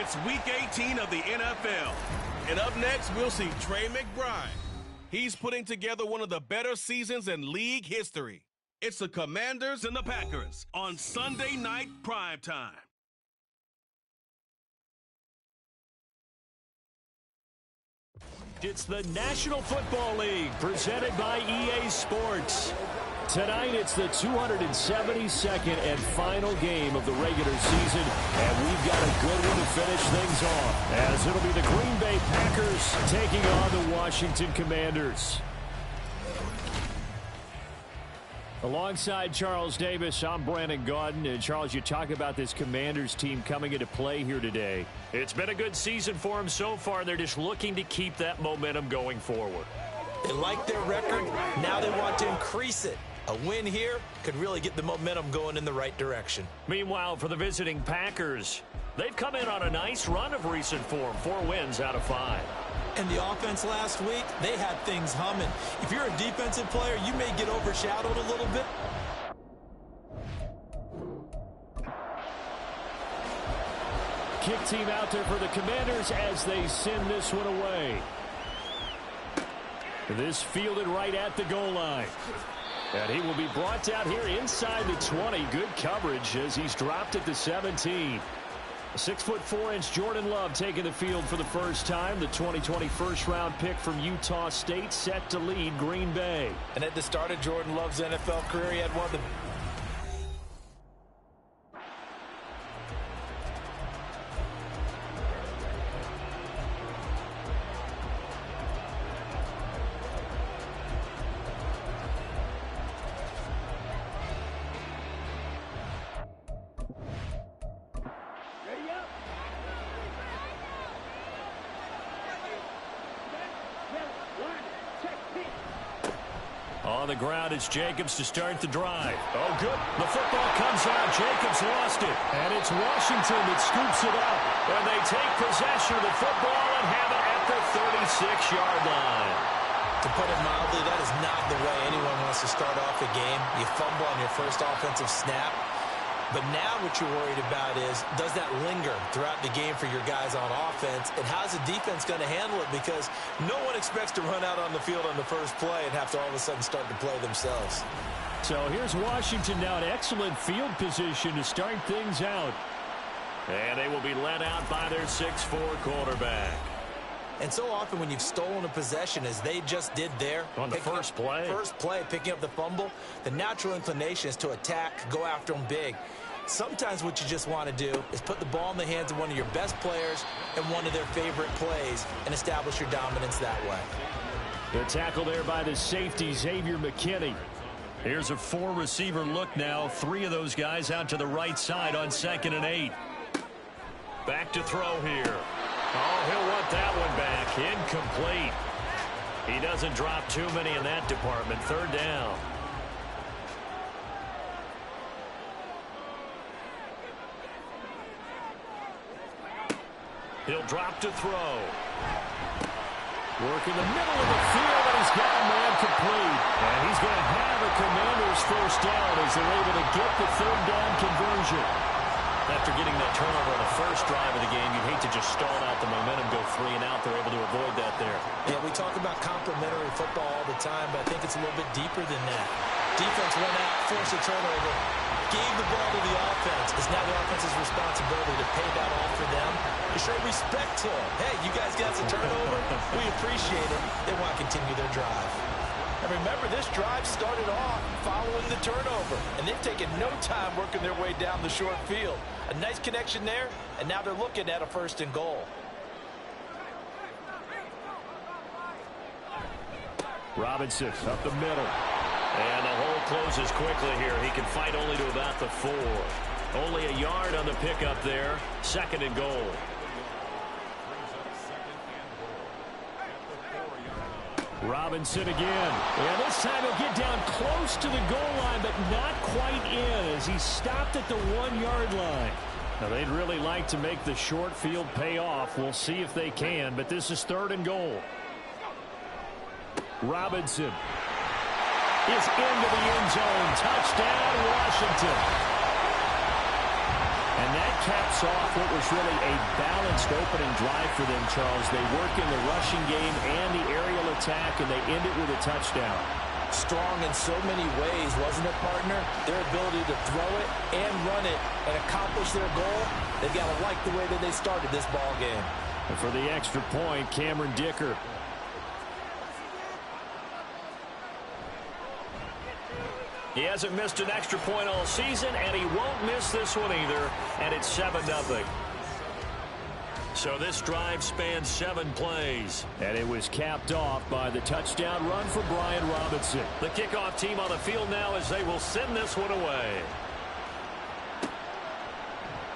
It's Week 18 of the NFL. And up next, we'll see Trey McBride. He's putting together one of the better seasons in league history. It's the Commanders and the Packers on Sunday Night Primetime. It's the National Football League presented by EA Sports. Tonight, it's the 272nd and final game of the regular season, and we've got a good one to finish things off, as it'll be the Green Bay Packers taking on the Washington Commanders. Alongside Charles Davis, I'm Brandon Gaudin. And Charles, you talk about this Commanders team coming into play here today. It's been a good season for them so far. They're just looking to keep that momentum going forward. They like their record. Now they want to increase it. A win here could really get the momentum going in the right direction. Meanwhile, for the visiting Packers, they've come in on a nice run of recent form. 4 wins out of 5. And the offense last week, they had things humming. If you're a defensive player, you may get overshadowed a little bit. Kick team out there for the Commanders as they send this one away. This fielded right at the goal line. And he will be brought down here inside the 20. Good coverage as he's dropped at the 17. 6'4" Jordan Love taking the field for the first time. The 2020 first-round pick from Utah State set to lead Green Bay. And at the start of Jordan Love's NFL career, he had one of the On the ground, it's Jacobs to start the drive. Oh, good. The football comes out. Jacobs lost it. And it's Washington that scoops it up. And they take possession of the football and have it at the 36-yard line. To put it mildly, that is not the way anyone wants to start off a game. You fumble on your first offensive snap. But now what you're worried about is, does that linger throughout the game for your guys on offense? And how's the defense going to handle it? Because no one expects to run out on the field on the first play and have to all of a sudden start to play themselves. So here's Washington now in excellent field position to start things out. And they will be led out by their 6'4" quarterback. And so often when you've stolen a possession, as they just did there, on the first play, picking up the fumble, the natural inclination is to attack, go after them big. Sometimes what you just want to do is put the ball in the hands of one of your best players and one of their favorite plays and establish your dominance that way. The tackle there by the safety, Xavier McKinney. Here's a 4-receiver look now. 3 of those guys out to the right side on 2nd and 8. Back to throw here. Oh, he'll want that one back. Incomplete. He doesn't drop too many in that department. 3rd down. He'll drop to throw. Work in the middle of the field, and he's got a man complete. And he's going to have a Commanders first down as they're able to get the 3rd down conversion. After getting that turnover on the first drive of the game, you'd hate to just stall out the momentum, go 3 and out. They're able to avoid that there. Yeah, we talk about complementary football all the time, but I think it's a little bit deeper than that. Defense went out, forced a turnover, gave the ball to the offense. It's now the offense's responsibility to pay that off for them, to show respect to them. Hey, you guys got some turnover. We appreciate it. They want to continue their drive. And remember, this drive started off following the turnover, and they've taken no time working their way down the short field. A nice connection there, and now they're looking at a 1st and goal. Robinson up the middle. And the hole closes quickly here. He can fight only to about the 4. Only a yard on the pickup there. 2nd and goal. Robinson again. And this time he'll get down close to the goal line, but not quite in as he stopped at the 1-yard line. Now, they'd really like to make the short field pay off. We'll see if they can, but this is 3rd and goal. Robinson is into the end zone. Touchdown, Washington. And that caps off what was really a balanced opening drive for them, Charles. They work in the rushing game and the aerial attack, and they end it with a touchdown. Strong in so many ways, wasn't it, partner? Their ability to throw it and run it and accomplish their goal, they've got to like the way that they started this ball game. And for the extra point, Cameron Dicker. He hasn't missed an extra point all season, and he won't miss this one either, and it's 7-0. So this drive spans 7 plays. And it was capped off by the touchdown run for Brian Robinson. The kickoff team on the field now as they will send this one away.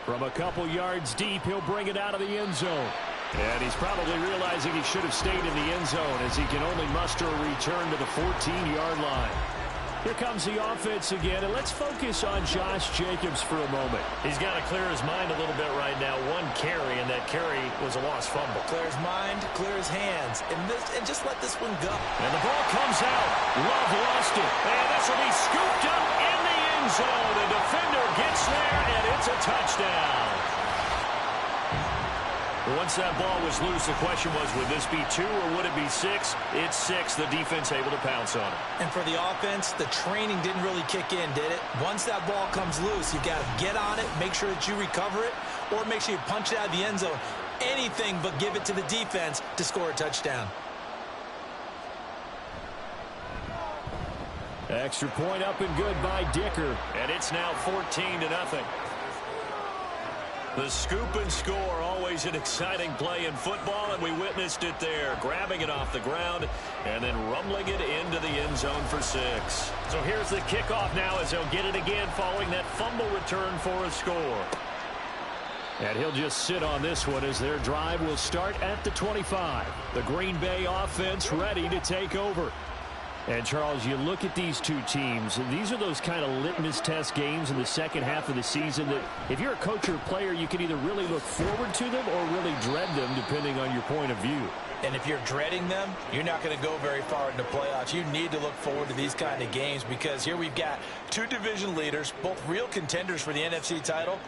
From a couple yards deep, he'll bring it out of the end zone. And he's probably realizing he should have stayed in the end zone as he can only muster a return to the 14-yard line. Here comes the offense again, and let's focus on Josh Jacobs for a moment. He's got to clear his mind a little bit right now. 1 carry, and that carry was a lost fumble. Clear his mind, clear his hands, and just let this one go. And the ball comes out. Love lost it. And this will be scooped up in the end zone. The defender gets there, and it's a touchdown. Once that ball was loose, the question was, would this be 2 or would it be 6? It's 6. The defense able to pounce on it. And for the offense, the training didn't really kick in, did it? Once that ball comes loose, you got to get on it, make sure that you recover it, or make sure you punch it out of the end zone. Anything but give it to the defense to score a touchdown. Extra point up and good by Dicker. And it's now 14-0. The scoop and score, always an exciting play in football, and we witnessed it there. Grabbing it off the ground and then rumbling it into the end zone for 6. So here's the kickoff now as they'll get it again following that fumble return for a score. And he'll just sit on this one as their drive will start at the 25. The Green Bay offense ready to take over. And, Charles, you look at these two teams, and these are those kind of litmus test games in the second half of the season that if you're a coach or a player, you can either really look forward to them or really dread them, depending on your point of view. And if you're dreading them, you're not going to go very far in the playoffs. You need to look forward to these kind of games because here we've got 2 division leaders, both real contenders for the NFC title.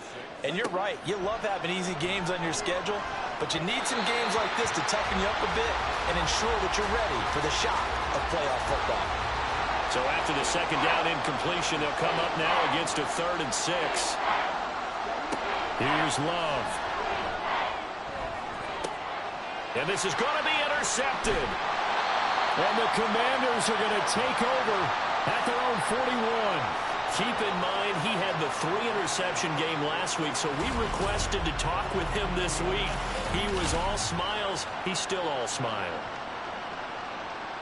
And you're right, you love having easy games on your schedule, but you need some games like this to toughen you up a bit and ensure that you're ready for the shock of playoff football. So after the second down incompletion, they'll come up now against a 3rd and 6. Here's Love. And this is going to be intercepted. And the Commanders are going to take over at their own 41. Keep in mind, he had the 3-interception game last week, so we requested to talk with him this week. He was all smiles. He's still all smile.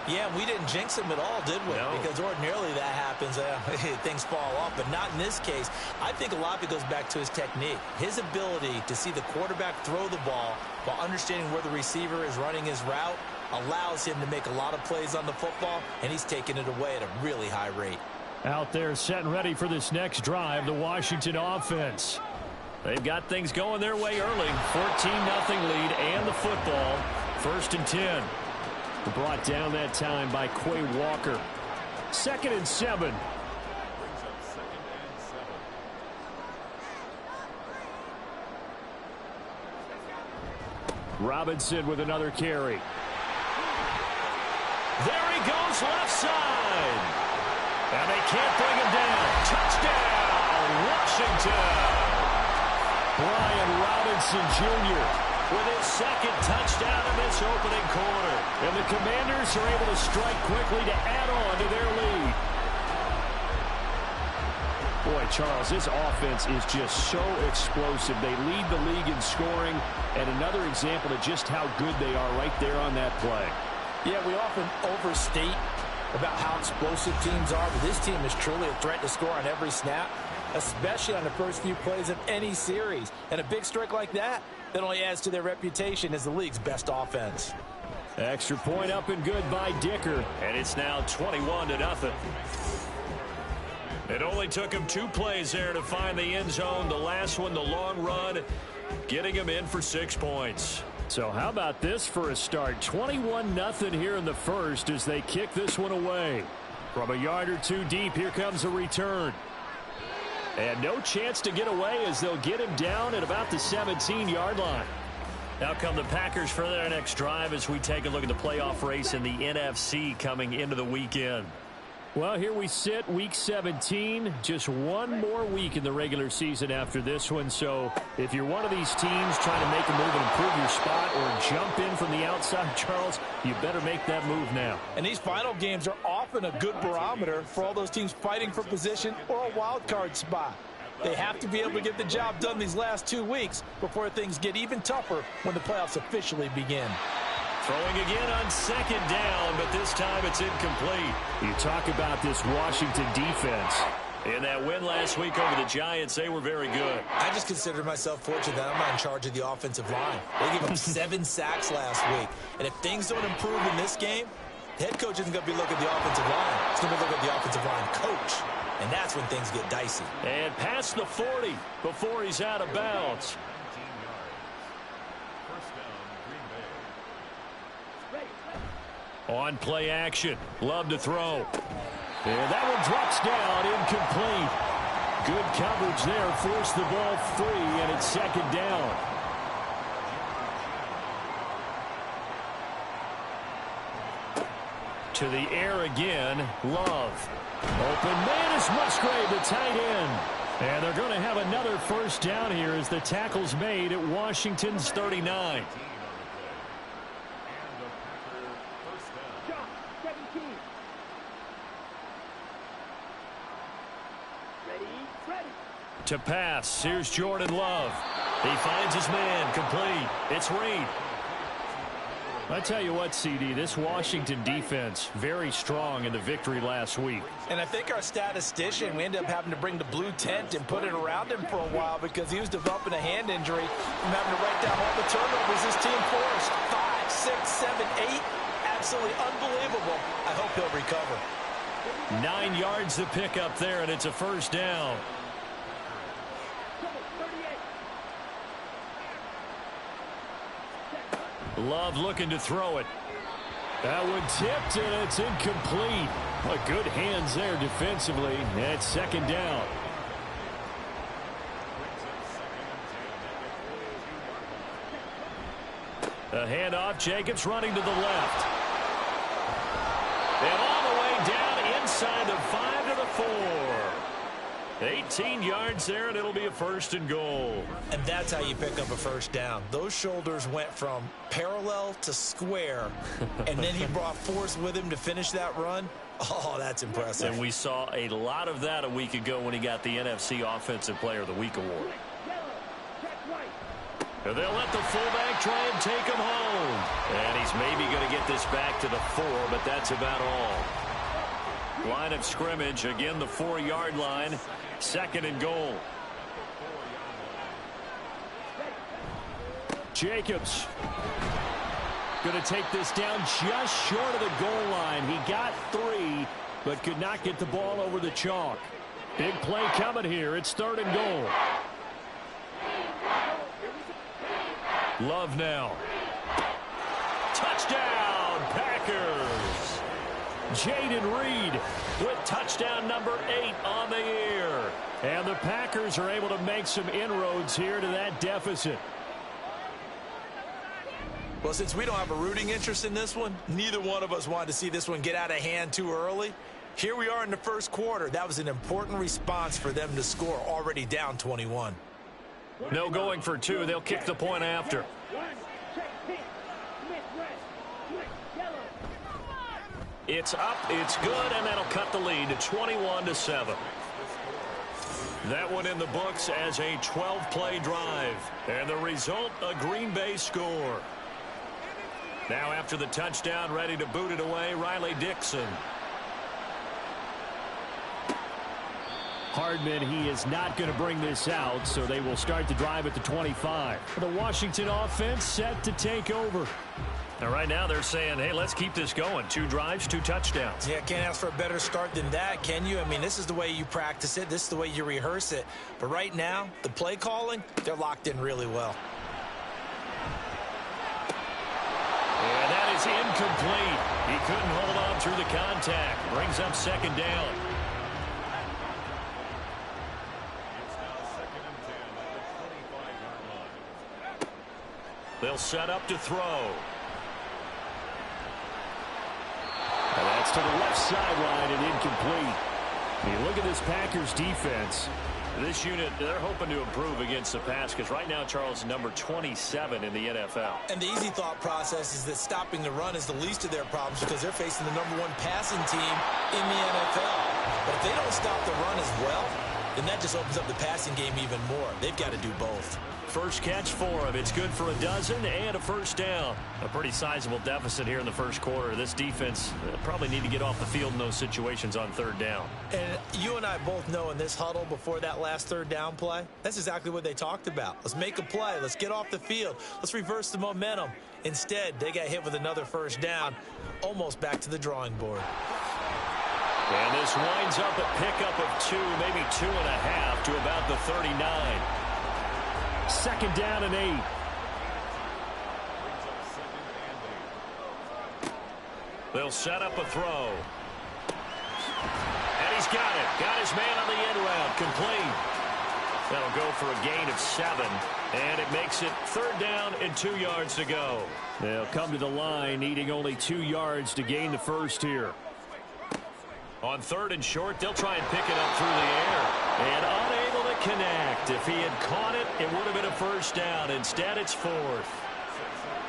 Yeah, we didn't jinx him at all, did we? No. Because ordinarily that happens. Things fall off, but not in this case. I think a lot of it goes back to his technique. His ability to see the quarterback throw the ball while understanding where the receiver is running his route allows him to make a lot of plays on the football, and he's taking it away at a really high rate. Out there set and ready for this next drive, the Washington offense. They've got things going their way early. 14-0 lead and the football. 1st and 10. Brought down that time by Quay Walker. 2nd and 7. Robinson with another carry. There he goes left side. And they can't bring him down. Touchdown, Washington. Brian Robinson Jr. with his 2nd touchdown in this opening quarter. And the Commanders are able to strike quickly to add on to their lead. Boy, Charles, this offense is just so explosive. They lead the league in scoring, and another example of just how good they are right there on that play. Yeah, we often overstate about how explosive teams are, but this team is truly a threat to score on every snap, especially on the first few plays of any series. And a big strike like that only adds to their reputation as the league's best offense. Extra point up and good by Dicker. And it's now 21-0. It only took him 2 plays there to find the end zone. The last one, the long run, getting him in for 6 points. So how about this for a start? 21-0 here in the first as they kick this one away. From a yard or 2 deep, here comes a return. And no chance to get away as they'll get him down at about the 17-yard line. Out come the Packers for their next drive as we take a look at the playoff race in the NFC coming into the weekend. Well, here we sit, Week 17. Just one more week in the regular season after this one. So if you're one of these teams trying to make a move and improve your spot or jump in from the outside, Charles, you better make that move now. And these final games are often a good barometer for all those teams fighting for position or a wild card spot. They have to be able to get the job done these last 2 weeks before things get even tougher when the playoffs officially begin. Throwing again on second down, but this time it's incomplete. You talk about this Washington defense. In that win last week over the Giants, they were very good. I just consider myself fortunate that I'm not in charge of the offensive line. They gave up 7 sacks last week. And if things don't improve in this game, the head coach isn't going to be looking at the offensive line. He's going to be looking at the offensive line coach. And that's when things get dicey. And past the 40 before he's out of bounds. On play action. Love to throw. And that one drops down, incomplete. Good coverage there. Forced the ball free, and it's second down. To the air again. Love. Open man is Musgrave, the tight end. And they're going to have another first down here as the tackle's made at Washington's 39. To pass, here's Jordan Love. He finds his man, complete. It's Reed. I tell you what, CD, this Washington defense, very strong in the victory last week. And I think our statistician, we ended up having to bring the blue tent and put it around him for a while because he was developing a hand injury from having to write down all the turnovers his team forced. 5, 6, 7, 8. Absolutely unbelievable. I hope he'll recover. 9 yards to pick up there, and it's a first down. Love looking to throw it. That one tipped, and it's incomplete. Good hands there defensively. And it's second down. A handoff. Jacobs running to the left. And all the way down inside the 5 to the 4. 18 yards there, and it'll be a first and goal. And that's how you pick up a first down. Those shoulders went from parallel to square, and then he brought force with him to finish that run. Oh, that's impressive. And we saw a lot of that a week ago when he got the NFC Offensive Player of the Week award. And they'll let the fullback try and take him home. And he's maybe going to get this back to the 4, but that's about all. Line of scrimmage, again the 4-yard line. Second and goal. Jacobs going to take this down just short of the goal line. He got 3, but could not get the ball over the chalk. Big play coming here. It's third and goal. Love now. Touchdown, Packers. Jaden Reed with touchdown number 8 on the year. And the Packers are able to make some inroads here to that deficit. Well, since we don't have a rooting interest in this one, neither one of us wanted to see this one get out of hand too early. Here we are in the first quarter. That was an important response for them to score, already down 21. No going for 2. They'll kick the point after. It's up, it's good, and that'll cut the lead to 21-7. That one in the books as a 12-play drive. And the result, a Green Bay score. Now after the touchdown, ready to boot it away, Riley Dixon. Hardman, he is not going to bring this out, so they will start the drive at the 25. The Washington offense set to take over. And right now they're saying, hey, let's keep this going. 2 drives, 2 touchdowns. Yeah, can't ask for a better start than that, can you? I mean, this is the way you practice it. This is the way you rehearse it. But right now, the play calling, they're locked in really well. And that is incomplete. He couldn't hold on through the contact. Brings up second down. They'll set up to throw. And that's to the left sideline and incomplete. You look at this Packers defense. This unit, they're hoping to improve against the pass because right now, Charles, number 27 in the NFL. And the easy thought process is that stopping the run is the least of their problems because they're facing the number 1 passing team in the NFL. But if they don't stop the run as well, then that just opens up the passing game even more. They've got to do both. First catch for him. It's good for a dozen and a first down. A pretty sizable deficit here in the first quarter. This defense probably need to get off the field in those situations on third down. And you and I both know in this huddle before that last third down play, that's exactly what they talked about. Let's make a play. Let's get off the field. Let's reverse the momentum. Instead, they got hit with another first down, almost back to the drawing board. And this winds up a pickup of 2, maybe 2.5 to about the 39. Second down and 8. They'll set up a throw. And he's got it. Got his man on the end route. Complete. That'll go for a gain of 7. And it makes it third down and 2 yards to go. They'll come to the line needing only 2 yards to gain the first here. On third and short, they'll try and pick it up through the air. And unable to connect. If he had caught it, it would have been a first down. Instead, it's 4th.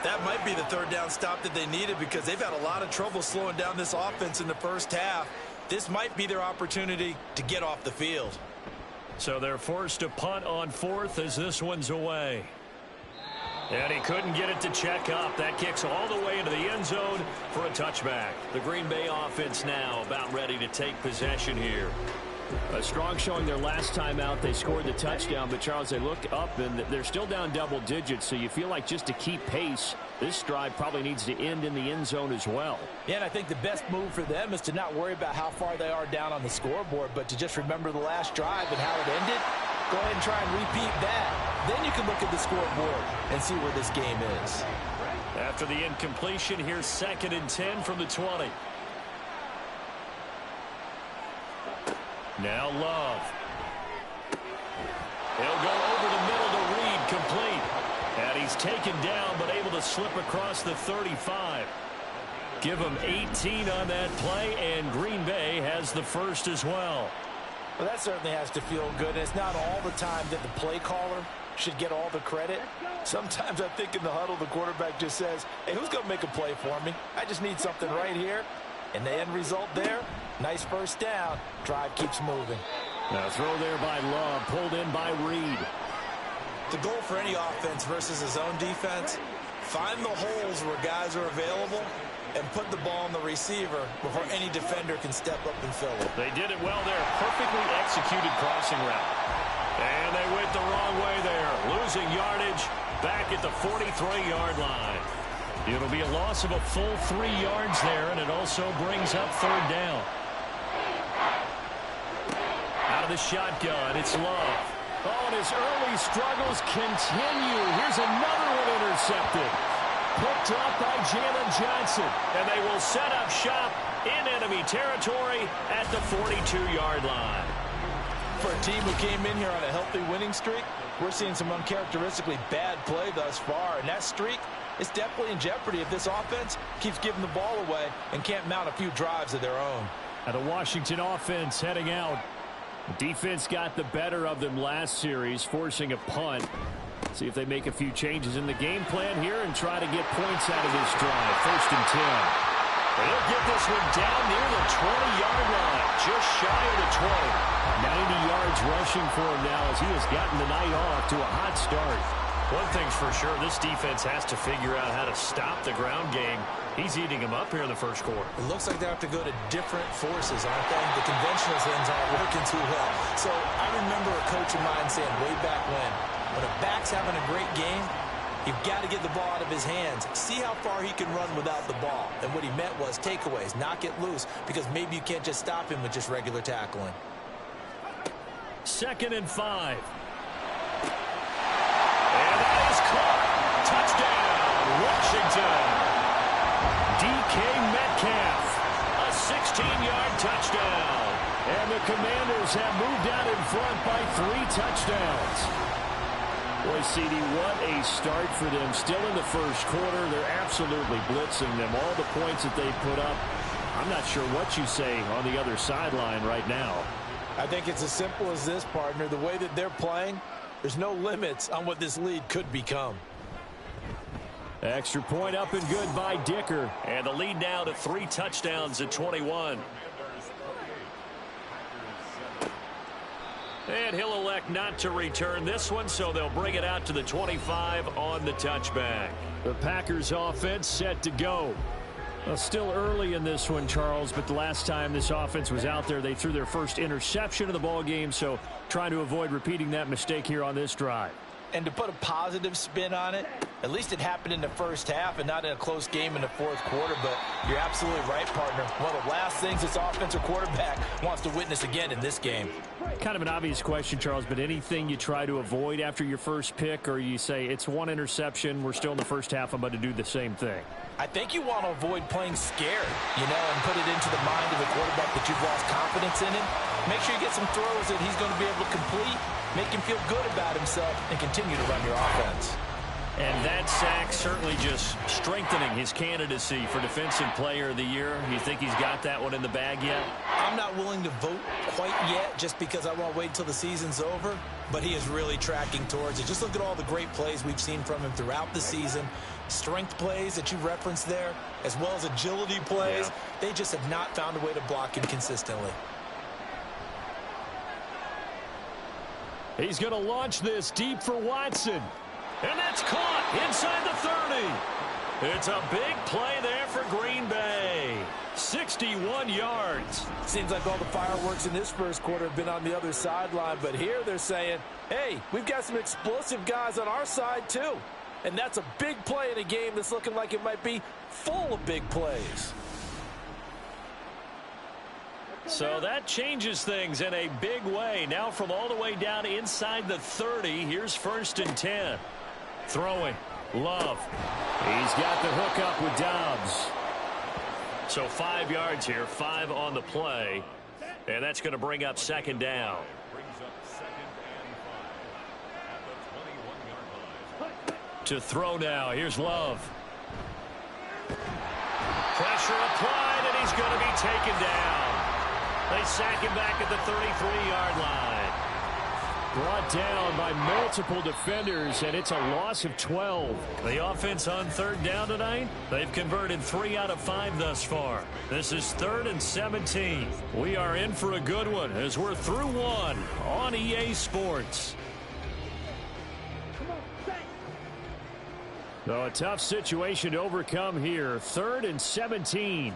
That might be the third down stop that they needed because they've had a lot of trouble slowing down this offense in the first half. This might be their opportunity to get off the field. So they're forced to punt on 4th as this one's away. And he couldn't get it to check up. That kicks all the way into the end zone for a touchback. The Green Bay offense now about ready to take possession here. A strong showing their last time out. They scored the touchdown, but Charles, they look up and they're still down double digits, so you feel like just to keep pace, this drive probably needs to end in the end zone as well. Yeah, and I think the best move for them is to not worry about how far they are down on the scoreboard, but to just remember the last drive and how it ended. Go ahead and try and repeat that. Then you can look at the scoreboard and see where this game is. After the incompletion, here's 2nd and 10 from the 20. Now Love. He'll go over the middle to Reed, complete. And he's taken down, but able to slip across the 35. Give him 18 on that play, and Green Bay has the first as well. Well, that certainly has to feel good, and it's not all the time that the play caller should get all the credit. Sometimes I think in the huddle, the quarterback just says, hey, who's going to make a play for me? I just need something right here. And the end result there, nice first down. Drive keeps moving. Now throw there by Love, pulled in by Reed. The goal for any offense versus his own defense, find the holes where guys are available and put the ball on the receiver before any defender can step up and fill it. They did it well there. Perfectly executed crossing route. And they went the wrong way there. Losing yardage back at the 43-yard line. It'll be a loss of a full 3 yards there, and it also brings up third down. Out of the shotgun, it's Love. Oh, and his early struggles continue. Here's another one intercepted. Picked up by Jalen Johnson. And they will set up shop in enemy territory at the 42-yard line. For a team who came in here on a healthy winning streak, we're seeing some uncharacteristically bad play thus far. And that streak is definitely in jeopardy if this offense keeps giving the ball away and can't mount a few drives of their own. And the Washington offense heading out. Defense got the better of them last series, forcing a punt. See if they make a few changes in the game plan here and try to get points out of this drive. 1st and 10. They'll get this one down near the 20-yard line, just shy of the 20. 90 yards rushing for him now as he has gotten the night off to a hot start. One thing's for sure, this defense has to figure out how to stop the ground game. He's eating them up here in the first quarter. It looks like they have to go to different forces, aren't they? The conventional things aren't working too well. So I remember a coach of mine saying way back when a back's having a great game, you've got to get the ball out of his hands. See how far he can run without the ball. And what he meant was takeaways, knock it loose, because maybe you can't just stop him with just regular tackling. 2nd and 5. And that is caught. Touchdown, Washington. DK Metcalf, a 16-yard touchdown. And the Commanders have moved out in front by 3 touchdowns. Boy, CD, what a start for them. Still in the first quarter, they're absolutely blitzing them. All the points that they put up, I'm not sure what you say on the other sideline right now. I think it's as simple as this, partner. The way that they're playing, there's no limits on what this lead could become. Extra point up and good by Dicker. And the lead now to 3 touchdowns at 21. And he'll elect not to return this one, so they'll bring it out to the 25 on the touchback. The Packers offense set to go. Well, still early in this one, Charles, but the last time this offense was out there, they threw their first interception of the ball game, so trying to avoid repeating that mistake here on this drive. And to put a positive spin on it, at least it happened in the first half and not in a close game in the fourth quarter. But you're absolutely right, partner. One of the last things this offensive quarterback wants to witness again in this game. Kind of an obvious question, Charles, but anything you try to avoid after your first pick, or you say it's one interception, we're still in the first half, I'm about to do the same thing? I think you want to avoid playing scared, and put it into the mind of a quarterback that you've lost confidence in him. Make sure you get some throws that he's going to be able to complete, make him feel good about himself, and continue to run your offense. And that sack certainly just strengthening his candidacy for Defensive Player of the Year. You think he's got that one in the bag yet? I'm not willing to vote quite yet just because I want to wait until the season's over, but he is really tracking towards it. Just look at all the great plays we've seen from him throughout the season. Strength plays that you referenced there, as well as agility plays. They just have not found a way to block him consistently. He's going to launch this deep for Watson. And that's caught inside the 30. It's a big play there for Green Bay. 61 yards. Seems like all the fireworks in this first quarter have been on the other sideline, but here they're saying, hey, we've got some explosive guys on our side too. And that's a big play in a game that's looking like it might be full of big plays. So that changes things in a big way. Now from all the way down inside the 30, here's 1st and 10. Throwing. Love. He's got the hook up with Dobbs. So 5 yards here, 5 on the play. And that's going to bring up 2nd down. To throw now. Here's Love. Pressure applied, and he's going to be taken down. They sack him back at the 33-yard line. Brought down by multiple defenders, and it's a loss of 12. The offense on 3rd down tonight, they've converted 3 out of 5 thus far. This is 3rd and 17. We are in for a good one as we're through 1 on EA Sports. So a tough situation to overcome here. 3rd and 17.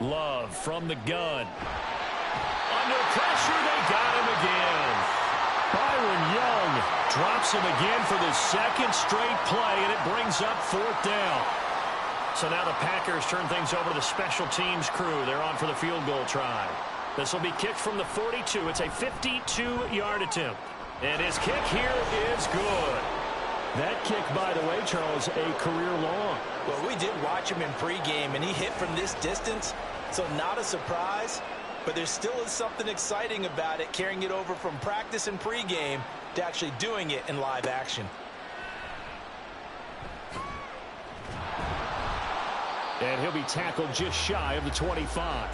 Love from the gun. Under pressure, they got him again. Byron Young drops him again for the 2nd straight play, and it brings up 4th down. So now the Packers turn things over to the special teams crew. They're on for the field goal try. This will be kicked from the 42. It's a 52-yard attempt. And his kick here is good. That kick, by the way, Charles, a career long. Well, we did watch him in pregame, and he hit from this distance, so not a surprise. But there still is something exciting about it, carrying it over from practice and pregame to actually doing it in live action. And he'll be tackled just shy of the 25.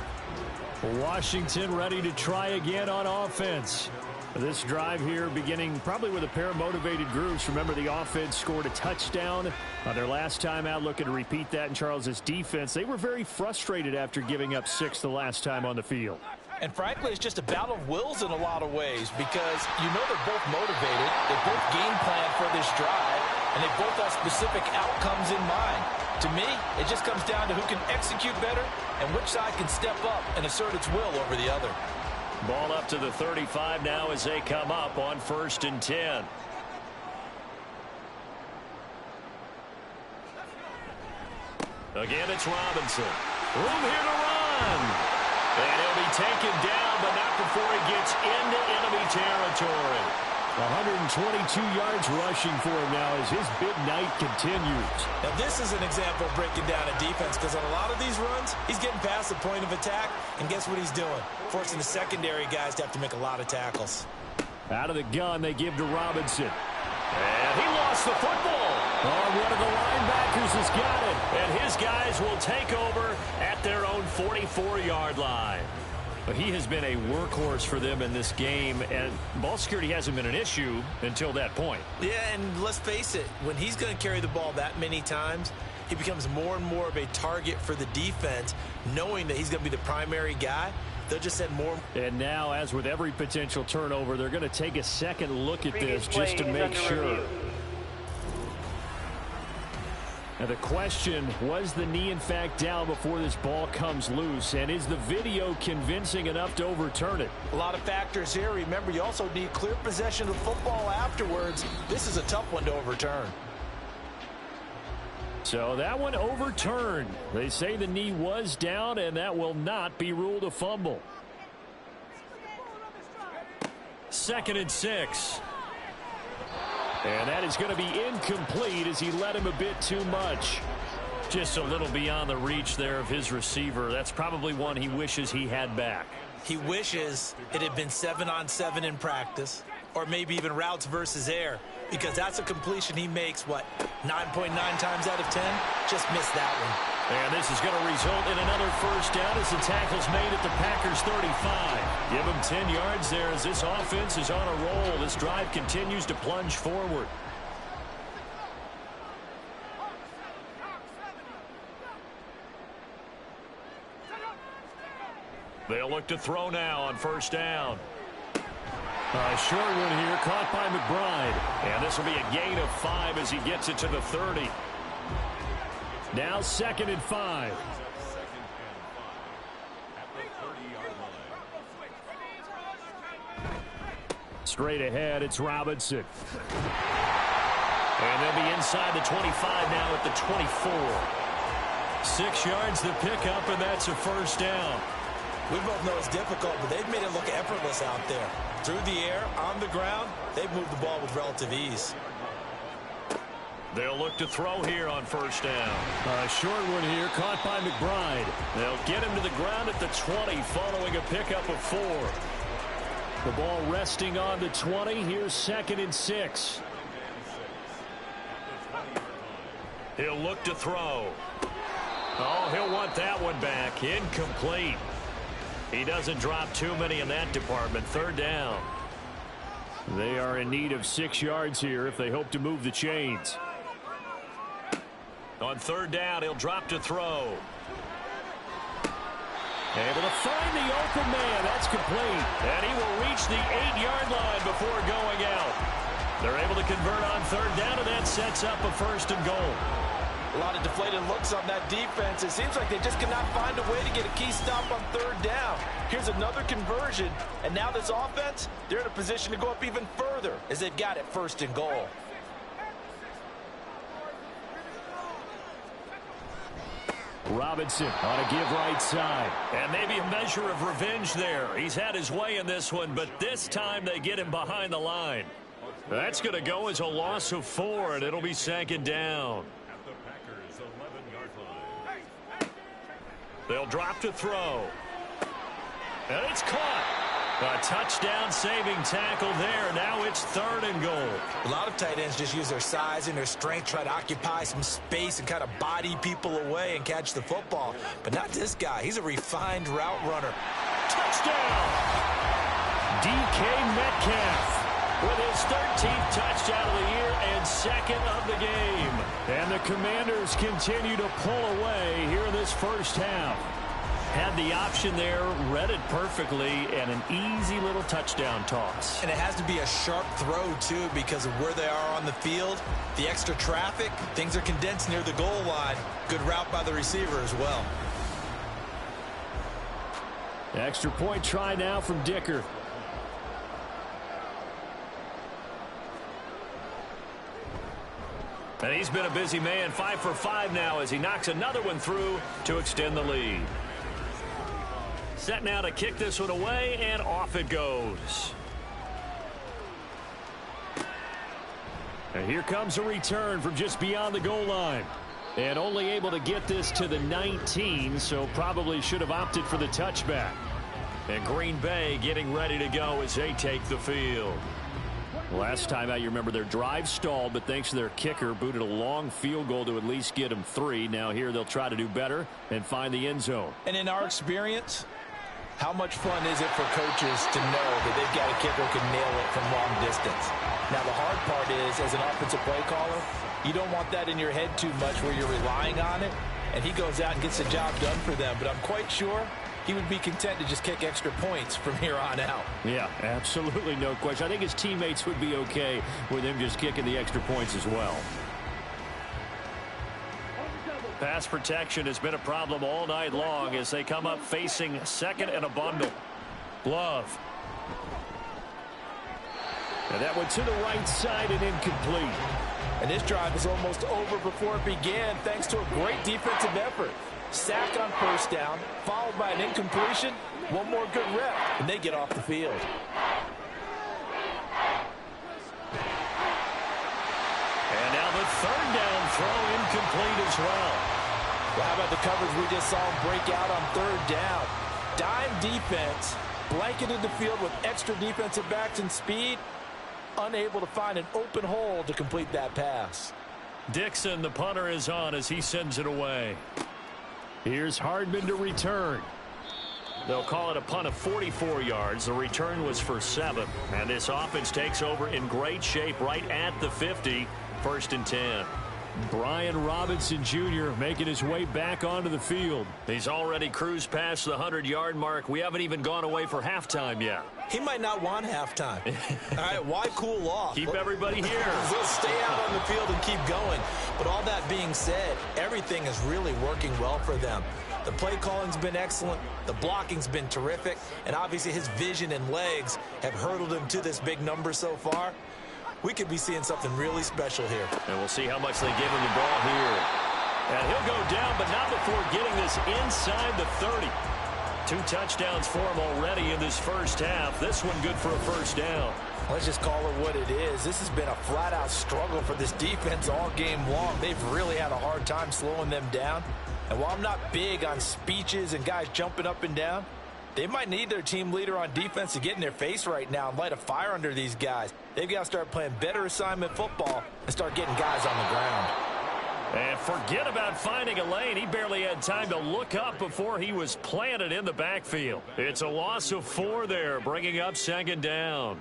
Washington ready to try again on offense. This drive here beginning probably with a pair of motivated groups. Remember, the offense scored a touchdown their last time out, looking to repeat that in Charles's defense. They were very frustrated after giving up 6 the last time on the field. And frankly, it's just a battle of wills in a lot of ways because they're both motivated. They both game plan for this drive, and they both have specific outcomes in mind. To me, it just comes down to who can execute better and which side can step up and assert its will over the other. Ball up to the 35 now as they come up on 1st and 10. Again, it's Robinson. Room here to run. And he'll be taken down, but not before he gets into enemy territory. 122 yards rushing for him now as his big night continues. Now, this is an example of breaking down a defense because on a lot of these runs, he's getting past the point of attack, and guess what he's doing? Forcing the secondary guys to have to make a lot of tackles. Out of the gun, they give to Robinson. And he lost the football. Oh, one of the linebackers has got it. And his guys will take over at their own 44-yard line. But he has been a workhorse for them in this game, and ball security hasn't been an issue until that point. Yeah, and let's face it, when he's going to carry the ball that many times, he becomes more and more of a target for the defense, knowing that he's going to be the primary guy. They'll just send more. And now, as with every potential turnover, they're going to take a second look at this just to make sure. Now the question, was the knee in fact down before this ball comes loose? And is the video convincing enough to overturn it? A lot of factors here. Remember, you also need clear possession of football afterwards. This is a tough one to overturn. So that one overturned. They say the knee was down, and that will not be ruled a fumble. 2nd and 6. And that is going to be incomplete as he led him a bit too much. Just a little beyond the reach there of his receiver. That's probably one he wishes he had back. He wishes it had been 7-on-7 in practice, or maybe even routes versus air, because that's a completion he makes, 9.9 times out of 10? Just missed that one. And this is going to result in another first down as the tackle's made at the Packers' 35. Give them 10 yards there as this offense is on a roll. This drive continues to plunge forward. They'll look to throw now on first down. A short one here, caught by McBride. And this will be a gain of 5 as he gets it to the 30. Now 2nd and 5. Straight ahead, it's Robinson. And they'll be inside the 25 now at the 24. 6 yards the pickup, and that's a first down. We both know it's difficult, but they've made it look effortless out there. Through the air, on the ground, they've moved the ball with relative ease. They'll look to throw here on first down. A short one here, caught by McBride. They'll get him to the ground at the 20 following a pickup of 4. The ball resting on the 20. Here's 2nd and 6. He'll look to throw. Oh, he'll want that one back. Incomplete. He doesn't drop too many in that department. 3rd down. They are in need of 6 yards here if they hope to move the chains. On 3rd down, he'll drop to throw. Able to find the open man. That's complete. And he will reach the 8-yard line before going out. They're able to convert on 3rd down, and that sets up a 1st and goal. A lot of deflated looks on that defense. It seems like they just cannot find a way to get a key stop on 3rd down. Here's another conversion, and now this offense, they're in a position to go up even further as they've got it 1st and goal. Robinson on a give right side. And maybe a measure of revenge there. He's had his way in this one, but this time they get him behind the line. That's going to go as a loss of 4, and it'll be 2nd down. They'll drop to throw. And it's caught. A touchdown-saving tackle there. Now it's 3rd and goal. A lot of tight ends just use their size and their strength, try to occupy some space and kind of body people away and catch the football. But not this guy. He's a refined route runner. Touchdown! DK Metcalf with his 13th touchdown of the year and 2nd of the game. And the Commanders continue to pull away here in this first half. Had the option there, read it perfectly, and an easy little touchdown toss. And it has to be a sharp throw, too, because of where they are on the field. The extra traffic, things are condensed near the goal line. Good route by the receiver as well. Extra point try now from Dicker. And he's been a busy man, 5 for 5 now as he knocks another one through to extend the lead. Set now to kick this one away, and off it goes. And here comes a return from just beyond the goal line. And only able to get this to the 19, so probably should have opted for the touchback. And Green Bay getting ready to go as they take the field. Last time out, you remember their drive stalled, but thanks to their kicker, booted a long field goal to at least get them 3. Now here they'll try to do better and find the end zone. And in our experience, how much fun is it for coaches to know that they've got a kicker who can nail it from long distance? Now the hard part is, as an offensive play caller, you don't want that in your head too much where you're relying on it, and he goes out and gets the job done for them. But I'm quite sure he would be content to just kick extra points from here on out. Yeah, absolutely no question. I think his teammates would be okay with him just kicking the extra points as well. Pass protection has been a problem all night long as they come up facing second and a bundle. Glove. And that went to the right side and incomplete. And this drive is almost over before it began thanks to a great defensive effort. Sack on first down, followed by an incompletion, one more good rep, and they get off the field. And now the third down throw incomplete as well. Well, how about the coverage we just saw him break out on third down? Dime defense, blanketed the field with extra defensive backs and speed, unable to find an open hole to complete that pass. Dixon, the punter, is on as he sends it away. Here's Hardman to return. They'll call it a punt of 44 yards. The return was for 7. And this offense takes over in great shape right at the 50. 1st and 10. Brian Robinson Jr. making his way back onto the field. He's already cruised past the 100-yard mark. We haven't even gone away for halftime yet. He might not want halftime. All right, why cool off? Keep everybody here. Let's stay out on the field and keep going. But all that being said, everything is really working well for them. The play calling's been excellent. The blocking's been terrific. And obviously his vision and legs have hurdled him to this big number so far. We could be seeing something really special here. And we'll see how much they give him the ball here. And he'll go down, but not before getting this inside the 30. 2 touchdowns for him already in this first half. This one good for a first down. Let's just call it what it is. This has been a flat-out struggle for this defense all game long. They've really had a hard time slowing them down. And while I'm not big on speeches and guys jumping up and down, they might need their team leader on defense to get in their face right now and light a fire under these guys. They've got to start playing better assignment football and start getting guys on the ground. And forget about finding a lane. He barely had time to look up before he was planted in the backfield. It's a loss of 4 there, bringing up 2nd down.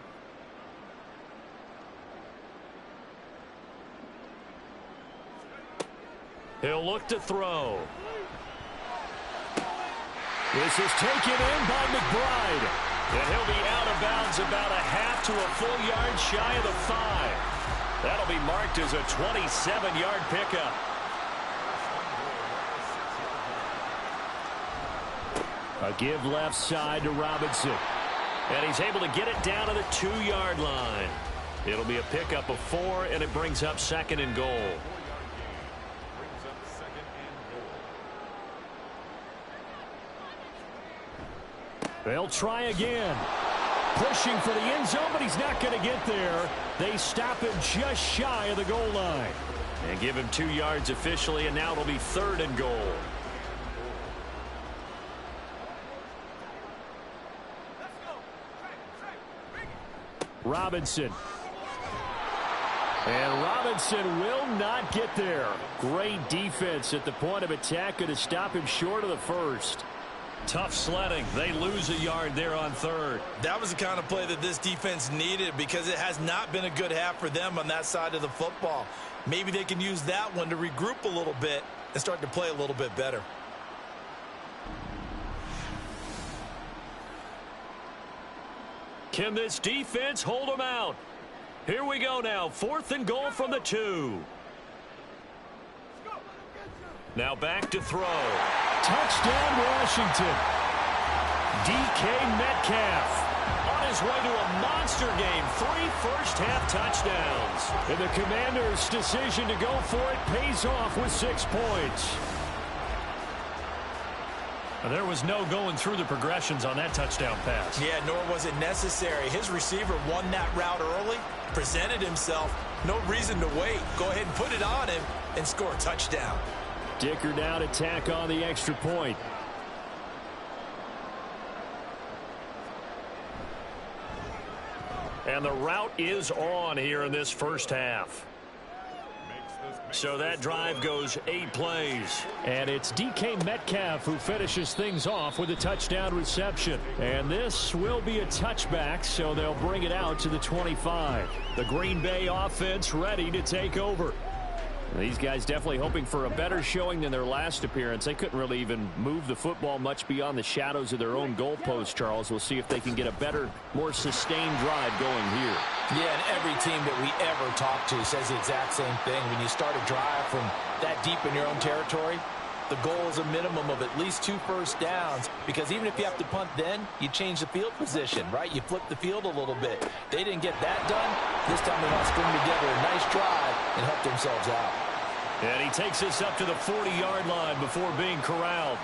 He'll look to throw. This is taken in by McBride. And he'll be out of bounds about a half to a full yard shy of the 5. That'll be marked as a 27-yard pickup. A give left side to Robinson. And he's able to get it down to the 2-yard line. It'll be a pickup of 4, and it brings up 2nd and goal. They'll try again. Pushing for the end zone, but he's not going to get there. They stop him just shy of the goal line. And give him 2 yards officially, and now it'll be 3rd and goal. Robinson. And Robinson will not get there. Great defense at the point of attack, going to stop him short of the 1st. Tough sledding. They lose a yard there on 3rd. That was the kind of play that this defense needed because it has not been a good half for them on that side of the football. Maybe they can use that one to regroup a little bit and start to play a little bit better. Can this defense hold them out? Here we go now. 4th and goal from the 2. Now back to throw. Touchdown, Washington. DK Metcalf on his way to a monster game. 3 first-half touchdowns. And the Commanders' decision to go for it pays off with 6 points. There was no going through the progressions on that touchdown pass. Yeah, nor was it necessary. His receiver won that route early, presented himself. No reason to wait. Go ahead and put it on him and score a touchdown. Dicker now to tack on the extra point. And the route is on here in this first half. So that drive goes 8 plays. And it's DK Metcalf who finishes things off with a touchdown reception. And this will be a touchback, so they'll bring it out to the 25. The Green Bay offense ready to take over. These guys definitely hoping for a better showing than their last appearance. They couldn't really even move the football much beyond the shadows of their own goalpost, Charles. We'll see if they can get a better, more sustained drive going here. Yeah, and every team that we ever talk to says the exact same thing. When you start a drive from that deep in your own territory, the goal is a minimum of at least 2 first downs, because even if you have to punt then, you change the field position, right? You flip the field a little bit. They didn't get that done. This time they want to string together a nice drive and help themselves out. And he takes us up to the 40-yard line before being corralled.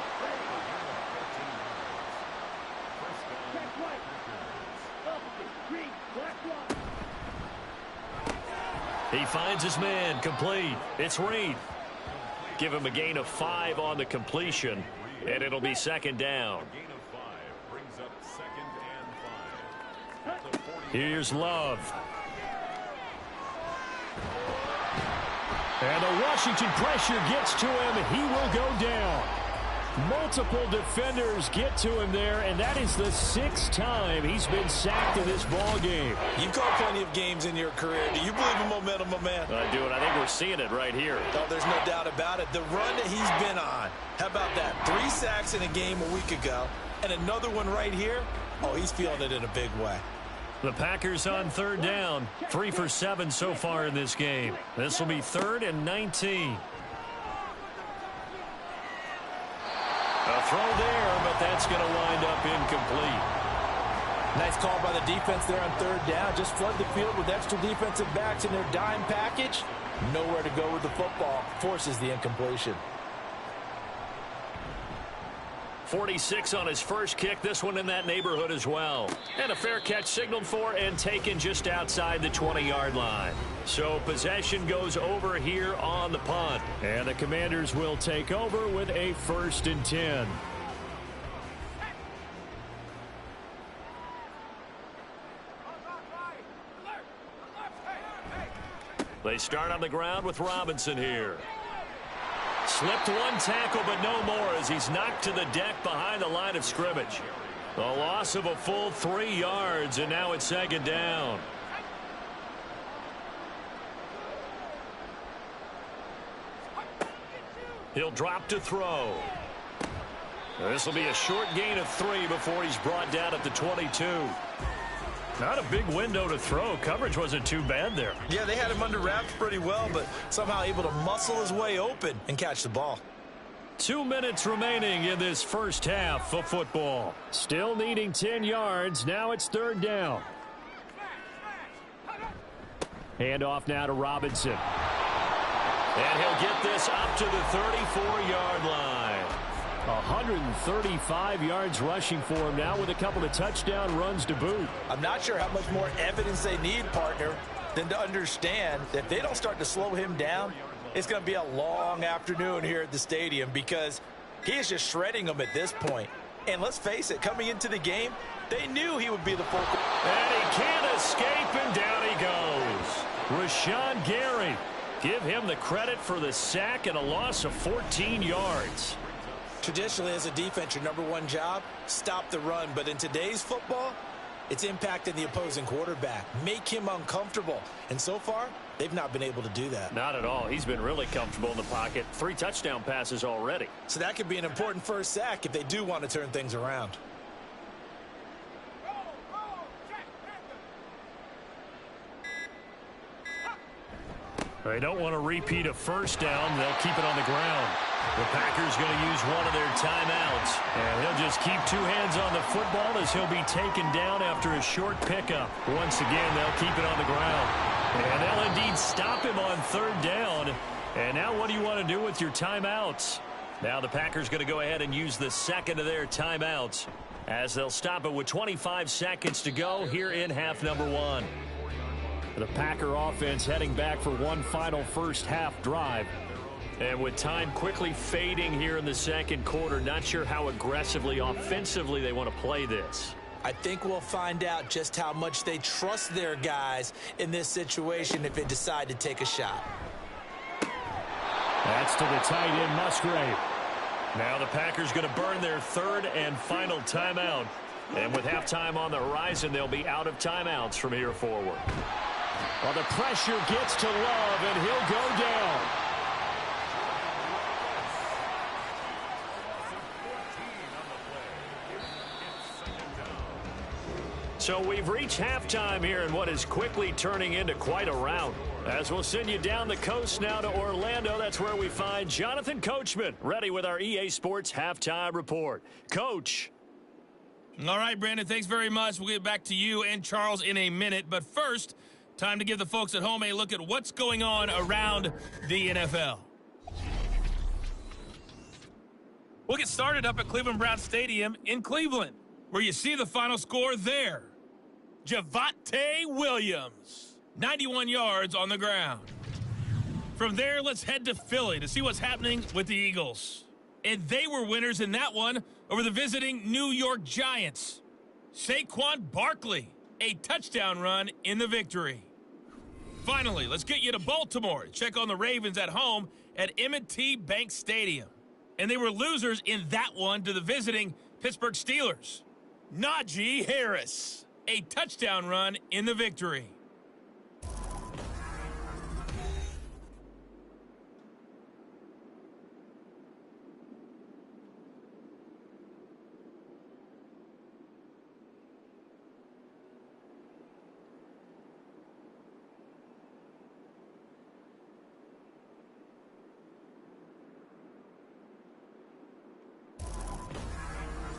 He finds his man, complete. It's Reed. Give him a gain of 5 on the completion, and it'll be second down. Here's Love. And the Washington pressure gets to him. He will go down. Multiple defenders get to him there, and that is the 6th time he's been sacked in this ball game. You've called plenty of games in your career. Do you believe in momentum, my man? I do, and I think we're seeing it right here. Oh, there's no doubt about it. The run that he's been on. How about that? 3 sacks in a game a week ago, and another one right here. Oh, he's feeling it in a big way. The Packers on third down. 3 for 7 so far in this game. This will be 3rd and 19. A throw there, but that's going to wind up incomplete. Nice call by the defense there on 3rd down. Just flood the field with extra defensive backs in their dime package. Nowhere to go with the football. Forces the incompletion. 46 on his first kick. This one in that neighborhood as well. And a fair catch signaled for and taken just outside the 20-yard line. So possession goes over here on the punt. And the Commanders will take over with a 1st and 10. They start on the ground with Robinson here. Slipped one tackle, but no more as he's knocked to the deck behind the line of scrimmage. A loss of a full 3 yards, and now it's 2nd down. He'll drop to throw. This will be a short gain of 3 before he's brought down at the 22. Not a big window to throw. Coverage wasn't too bad there. Yeah, they had him under wraps pretty well, but somehow able to muscle his way open and catch the ball. 2 minutes remaining in this first half of football. Still needing 10 yards. Now it's 3rd down. Hand off now to Robinson. And he'll get this up to the 34-yard line. 135 yards rushing for him now with a couple of touchdown runs to boot. I'm not sure how much more evidence they need, partner, than to understand that if they don't start to slow him down, it's going to be a long afternoon here at the stadium, because he is just shredding them at this point. And let's face it, coming into the game, they knew he would be the focal. And he can't escape, and down he goes. Rashawn Gary. Give him the credit for the sack and a loss of 14 yards. Traditionally, as a defense, your #1 job, stop the run. But in today's football, it's impacting the opposing quarterback. Make him uncomfortable. And so far, they've not been able to do that. Not at all. He's been really comfortable in the pocket. 3 touchdown passes already. So that could be an important first sack if they do want to turn things around. They don't want to repeat a first down. They'll keep it on the ground. The Packers going to use one of their timeouts. And he'll just keep 2 hands on the football as he'll be taken down after a short pickup. Once again, they'll keep it on the ground. And they'll indeed stop him on 3rd down. And now what do you want to do with your timeouts? Now the Packers going to go ahead and use the 2nd of their timeouts as they'll stop it with 25 seconds to go here in half number 1. The Packer offense heading back for one final first half drive. And with time quickly fading here in the 2nd quarter, not sure how aggressively, offensively they want to play this. I think we'll find out just how much they trust their guys in this situation if they decide to take a shot. That's to the tight end, Musgrave. Now the Packers going to burn their third and final timeout. And with halftime on the horizon, they'll be out of timeouts from here forward. Well, the pressure gets to Love, and he'll go down. So we've reached halftime here in what is quickly turning into quite a rout. As we'll send you down the coast now to Orlando, that's where we find Jonathan Coachman, ready with our EA Sports Halftime Report. Coach. All right, Brandon, thanks very much. We'll get back to you and Charles in a minute. But first, time to give the folks at home a look at what's going on around the NFL. We'll get started up at Cleveland Browns Stadium in Cleveland, where you see the final score there. Javonte Williams, 91 yards on the ground. From there, let's head to Philly to see what's happening with the Eagles. And they were winners in that one over the visiting New York Giants. Saquon Barkley, a touchdown run in the victory. Finally, let's get you to Baltimore to check on the Ravens at home at M&T Bank Stadium. And they were losers in that one to the visiting Pittsburgh Steelers. Najee Harris, a touchdown run in the victory.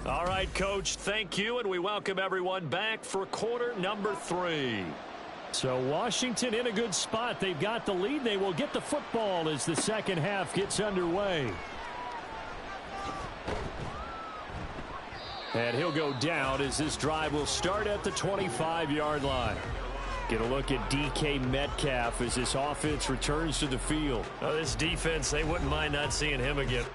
All right, Coach, thank you, and we welcome everyone back for quarter number 3. So Washington in a good spot. They've got the lead. They will get the football as the second half gets underway. And he'll go down as this drive will start at the 25-yard line. Get a look at DK Metcalf as this offense returns to the field. Oh, this defense, they wouldn't mind not seeing him again.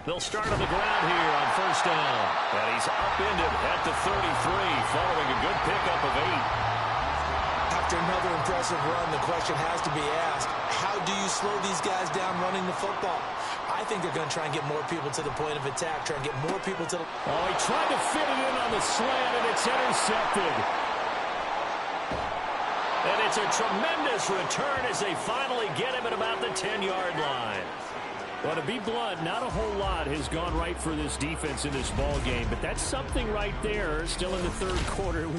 They'll start on the ground here on first down. And he's upended at the 33 following a good pickup of 8. After another impressive run, the question has to be asked, how do you slow these guys down running the football? I think they're going to try and get more people to the point of attack, try and get more people to the... Oh, he tried to fit it in on the slant, and it's intercepted. And it's a tremendous return as they finally get him at about the 10-yard line. Well, to be blunt, not a whole lot has gone right for this defense in this ball game, but that's something right there. Still in the third quarter,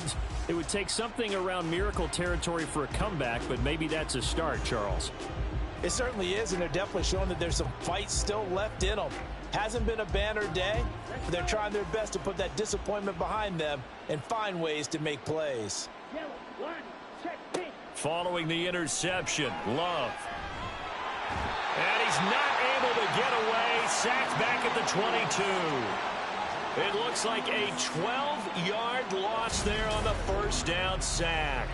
it would take something around miracle territory for a comeback, but maybe that's a start, Charles. It certainly is, and they're definitely showing that there's some fight still left in them. Hasn't been a banner day, but they're trying their best to put that disappointment behind them and find ways to make plays. Following the interception, Love. And he's not able to get away. Sacked back at the 22. It looks like a 12-yard loss there on the first down sack.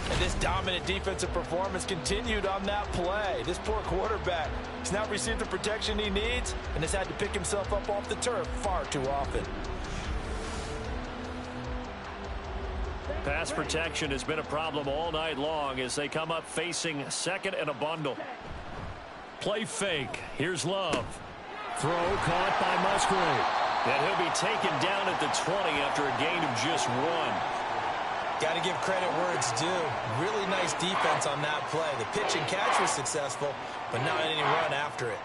And this dominant defensive performance continued on that play. This poor quarterback has not received the protection he needs and has had to pick himself up off the turf far too often. Pass protection has been a problem all night long as they come up facing second and a bundle. Play fake. Here's Love. Throw caught by Musgrave. And he'll be taken down at the 20 after a gain of just 1. Got to give credit where it's due. Really nice defense on that play. The pitch and catch was successful, but not any run after it.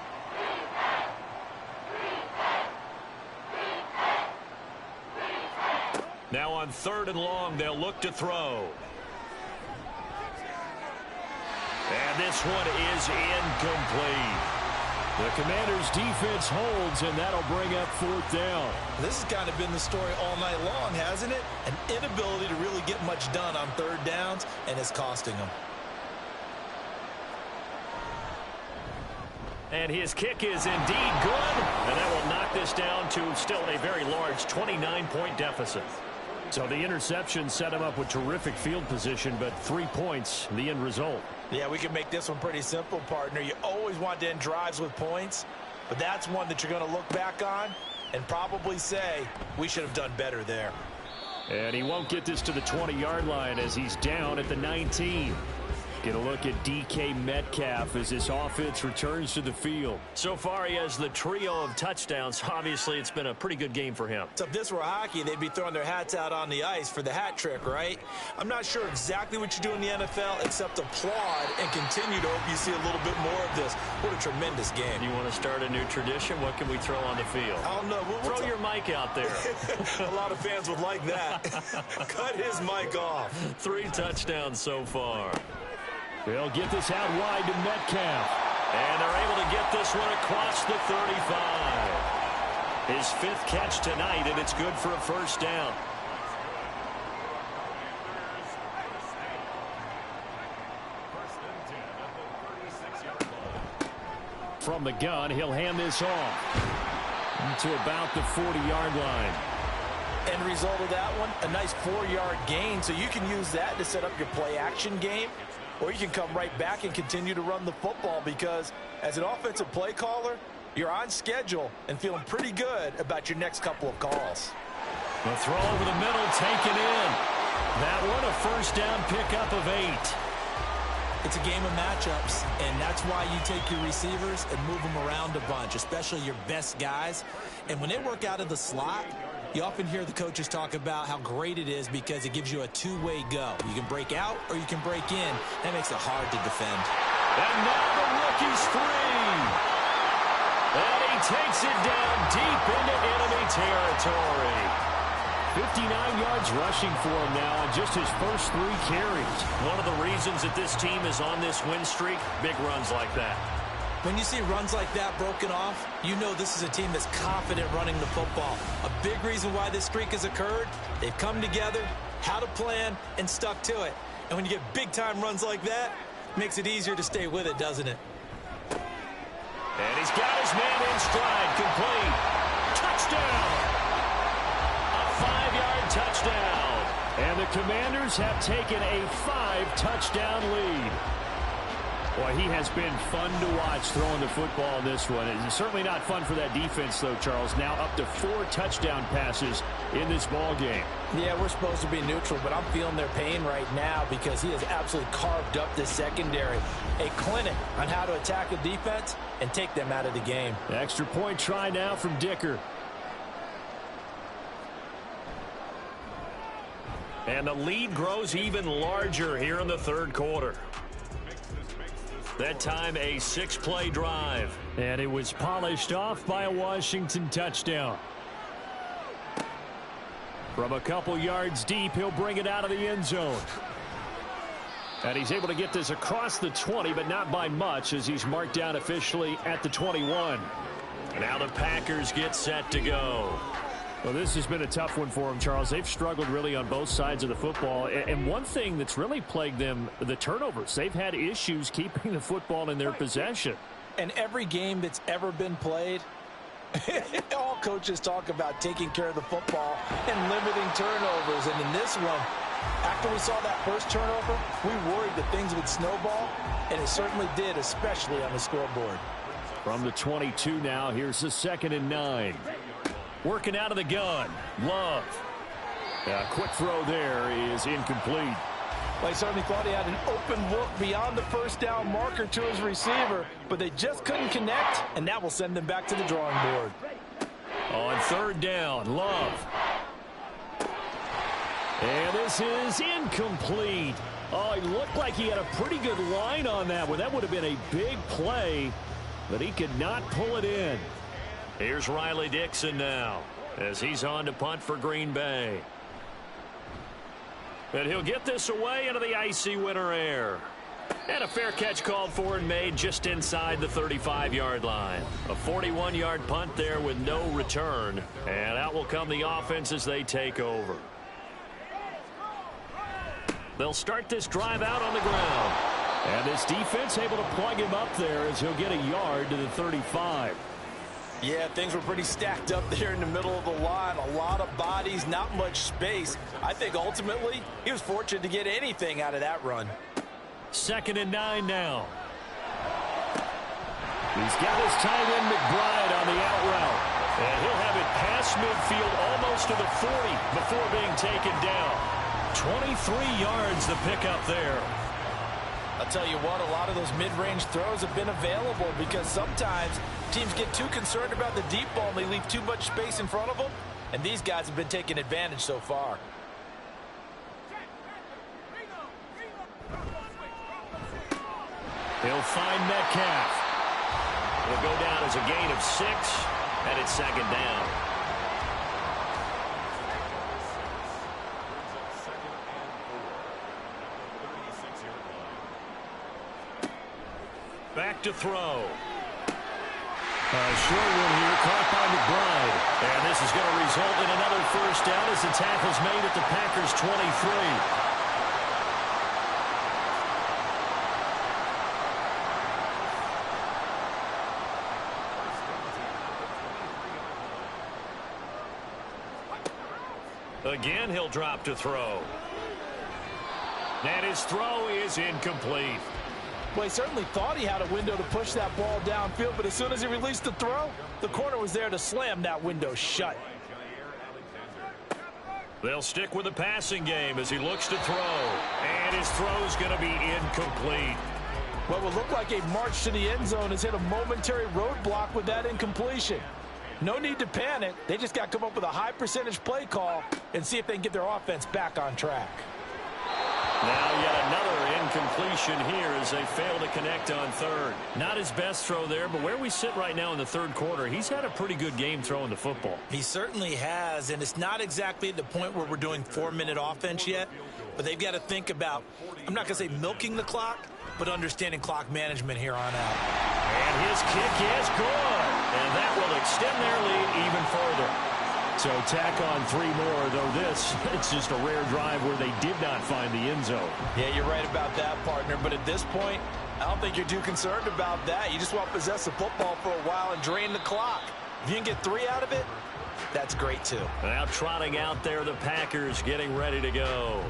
Now on 3rd and long, they'll look to throw. And this one is incomplete. The Commanders' defense holds, and that'll bring up 4th down. This has kind of been the story all night long, hasn't it? An inability to really get much done on 3rd downs, and it's costing them. And his kick is indeed good. And that will knock this down to still a very large 29-point deficit. So the interception set him up with terrific field position, but 3 points, the end result. Yeah, we can make this one pretty simple, partner. You always want to end drives with points, but that's one that you're going to look back on and probably say, we should have done better there. And he won't get this to the 20-yard line as he's down at the 19. Get a look at DK Metcalf as this offense returns to the field. So far, he has the trio of touchdowns. Obviously, it's been a pretty good game for him. So if this were hockey, they'd be throwing their hats out on the ice for the hat trick, right? I'm not sure exactly what you do in the NFL except applaud and continue to hope you see a little bit more of this. What a tremendous game. You want to start a new tradition? What can we throw on the field? I don't know. Throw your mic out there. A lot of fans would like that. Cut his mic off. 3 touchdowns so far. They'll get this out wide to Metcalf. And they're able to get this one across the 35. His 5th catch tonight, and it's good for a 1st down. From the gun, he'll hand this off to about the 40-yard line. End result of that one, a nice 4-yard gain, so you can use that to set up your play-action game. Or you can come right back and continue to run the football because as an offensive play caller, you're on schedule and feeling pretty good about your next couple of calls. The throw over the middle taken in. That one a 1st down pickup of 8. It's a game of matchups, and that's why you take your receivers and move them around a bunch, especially your best guys. And when they work out of the slot, you often hear the coaches talk about how great it is because it gives you a two-way go. You can break out or you can break in. That makes it hard to defend. And now the rookie's free. And he takes it down deep into enemy territory. 59 yards rushing for him now on just his first 3 carries. One of the reasons that this team is on this win streak, big runs like that. When you see runs like that broken off, you know this is a team that's confident running the football. A big reason why this streak has occurred, they've come together, had a plan, and stuck to it. And when you get big-time runs like that, it makes it easier to stay with it, doesn't it? And he's got his man in stride, complete. Touchdown! A 5-yard touchdown. And the Commanders have taken a 5-touchdown lead. Boy, he has been fun to watch throwing the football in this one. It's certainly not fun for that defense, though, Charles. Now up to 4 touchdown passes in this ball game. Yeah, we're supposed to be neutral, but I'm feeling their pain right now because he has absolutely carved up this secondary. A clinic on how to attack a defense and take them out of the game. Extra point try now from Dicker. And the lead grows even larger here in the 3rd quarter. That time a 6-play drive. And it was polished off by a Washington touchdown. From a couple yards deep, he'll bring it out of the end zone. And he's able to get this across the 20, but not by much as he's marked down officially at the 21. And now the Packers get set to go. Well, this has been a tough one for them, Charles. They've struggled really on both sides of the football. And one thing that's really plagued them, the turnovers. They've had issues keeping the football in their possession. And every game that's ever been played, all coaches talk about taking care of the football and limiting turnovers. And in this one, after we saw that first turnover, we worried that things would snowball, and it certainly did, especially on the scoreboard. From the 22 now, here's the 2nd and 9. Working out of the gun. Love. A quick throw there is incomplete. Well, he certainly thought he had an open look beyond the 1st down marker to his receiver, but they just couldn't connect, and that will send them back to the drawing board. On third down, Love. And this is incomplete. Oh, he looked like he had a pretty good line on that one. That would have been a big play, but he could not pull it in. Here's Riley Dixon now as he's on to punt for Green Bay. And he'll get this away into the icy winter air. And a fair catch called for and made just inside the 35-yard line. A 41-yard punt there with no return. And out will come the offense as they take over. They'll start this drive out on the ground. And this defense able to plug him up there as he'll get a yard to the 35. Yeah, things were pretty stacked up there in the middle of the line. A lot of bodies, not much space. I think ultimately he was fortunate to get anything out of that run. 2nd and 9 now. He's got his tight end McBride on the out route. And he'll have it past midfield almost to the 40 before being taken down. 23 yards the pickup there. I'll tell you what, a lot of those mid-range throws have been available because sometimes teams get too concerned about the deep ball and they leave too much space in front of them. And these guys have been taking advantage so far. He'll find Metcalf. It'll go down as a gain of 6, and it's 2nd down. Back to throw. Short one here, caught by McBride. And this is going to result in another first down as the tackle's made at the Packers' 23. Again, he'll drop to throw. And his throw is incomplete. Well, he certainly thought he had a window to push that ball downfield, but as soon as he released the throw, the corner was there to slam that window shut. They'll stick with the passing game as he looks to throw. And his throw's going to be incomplete. What would look like a march to the end zone has hit a momentary roadblock with that incompletion. No need to panic. They just got to come up with a high percentage play call and see if they can get their offense back on track. Now yet another incompletion here as they fail to connect on third. Not his best throw there, but where we sit right now in the third quarter, he's had a pretty good game throwing the football. He certainly has, and it's not exactly at the point where we're doing 4-minute offense yet, but they've got to think about, I'm not going to say milking the clock, but understanding clock management here on out. And his kick is good, and that will extend their lead even further. So tack on 3 more, though this, it's just a rare drive where they did not find the end zone. Yeah, you're right about that, partner. But at this point, I don't think you're too concerned about that. You just want to possess the football for a while and drain the clock. If you can get 3 out of it, that's great, too. Now trotting out there, the Packers getting ready to go.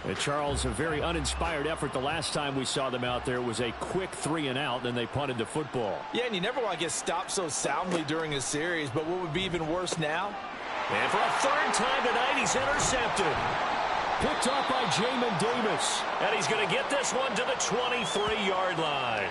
And Charles, a very uninspired effort. The last time we saw them out there was a quick 3 and out, then they punted the football. Yeah, and you never want to get stopped so soundly during a series. But what would be even worse now? And for a third time tonight, he's intercepted. Picked up by Jamin Davis. And he's going to get this one to the 23-yard line.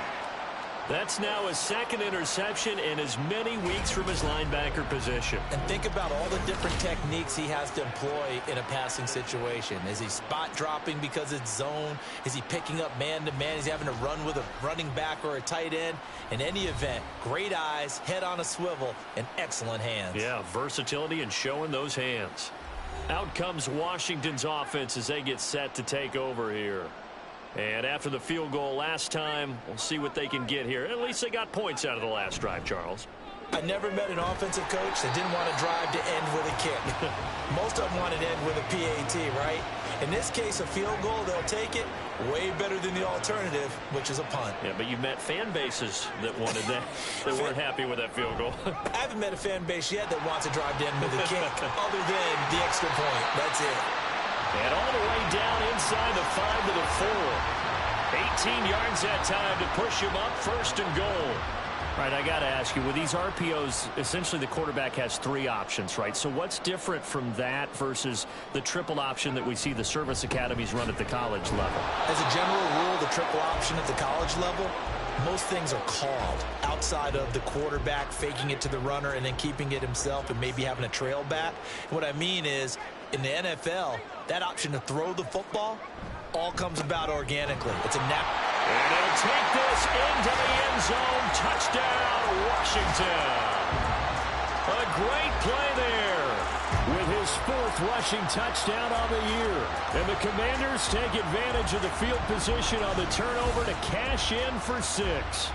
That's now his 2nd interception in as many weeks from his linebacker position. And think about all the different techniques he has to employ in a passing situation. Is he spot dropping because it's zone? Is he picking up man-to-man? Is he having to run with a running back or a tight end? In any event, great eyes, head on a swivel, and excellent hands. Yeah, versatility and showing those hands. Out comes Washington's offense as they get set to take over here. And after the field goal last time, we'll see what they can get here. At least they got points out of the last drive, Charles. I never met an offensive coach that didn't want to drive to end with a kick. Most of them want to end with a PAT, right? In this case, a field goal, they'll take it. Way better than the alternative, which is a punt. Yeah, but you've met fan bases that wanted that, that weren't happy with that field goal. I haven't met a fan base yet that wants to drive to end with a kick, other than the extra point. That's it. And all the way down inside the 5 to the 4. 18 yards that time to push him up, 1st and goal. All right, I got to ask you, with these RPOs, essentially the quarterback has 3 options, right? So what's different from that versus the triple option that we see the service academies run at the college level? As a general rule, the triple option at the college level, most things are called outside of the quarterback faking it to the runner and then keeping it himself and maybe having a trail back. What I mean is, in the NFL, that option to throw the football all comes about organically. It's a nap. And he'll take this into the end zone. Touchdown, Washington. A great play there. With his 4th rushing touchdown on the year. And the Commanders take advantage of the field position on the turnover to cash in for 6.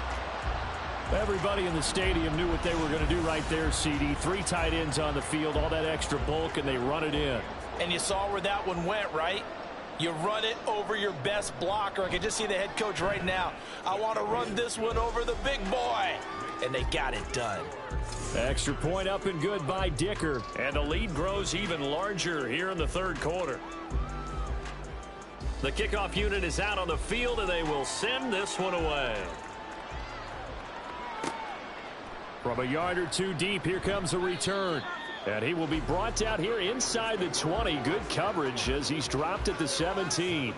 Everybody in the stadium knew what they were going to do right there, CD. 3 tight ends on the field, all that extra bulk, and they run it in. And you saw where that one went, right? You run it over your best blocker. I can just see the head coach right now. I want to run this one over the big boy. And they got it done. Extra point up and good by Dicker. And the lead grows even larger here in the 3rd quarter. The kickoff unit is out on the field, and they will send this one away. From a yard or 2 deep, here comes a return. And he will be brought down here inside the 20. Good coverage as he's dropped at the 17.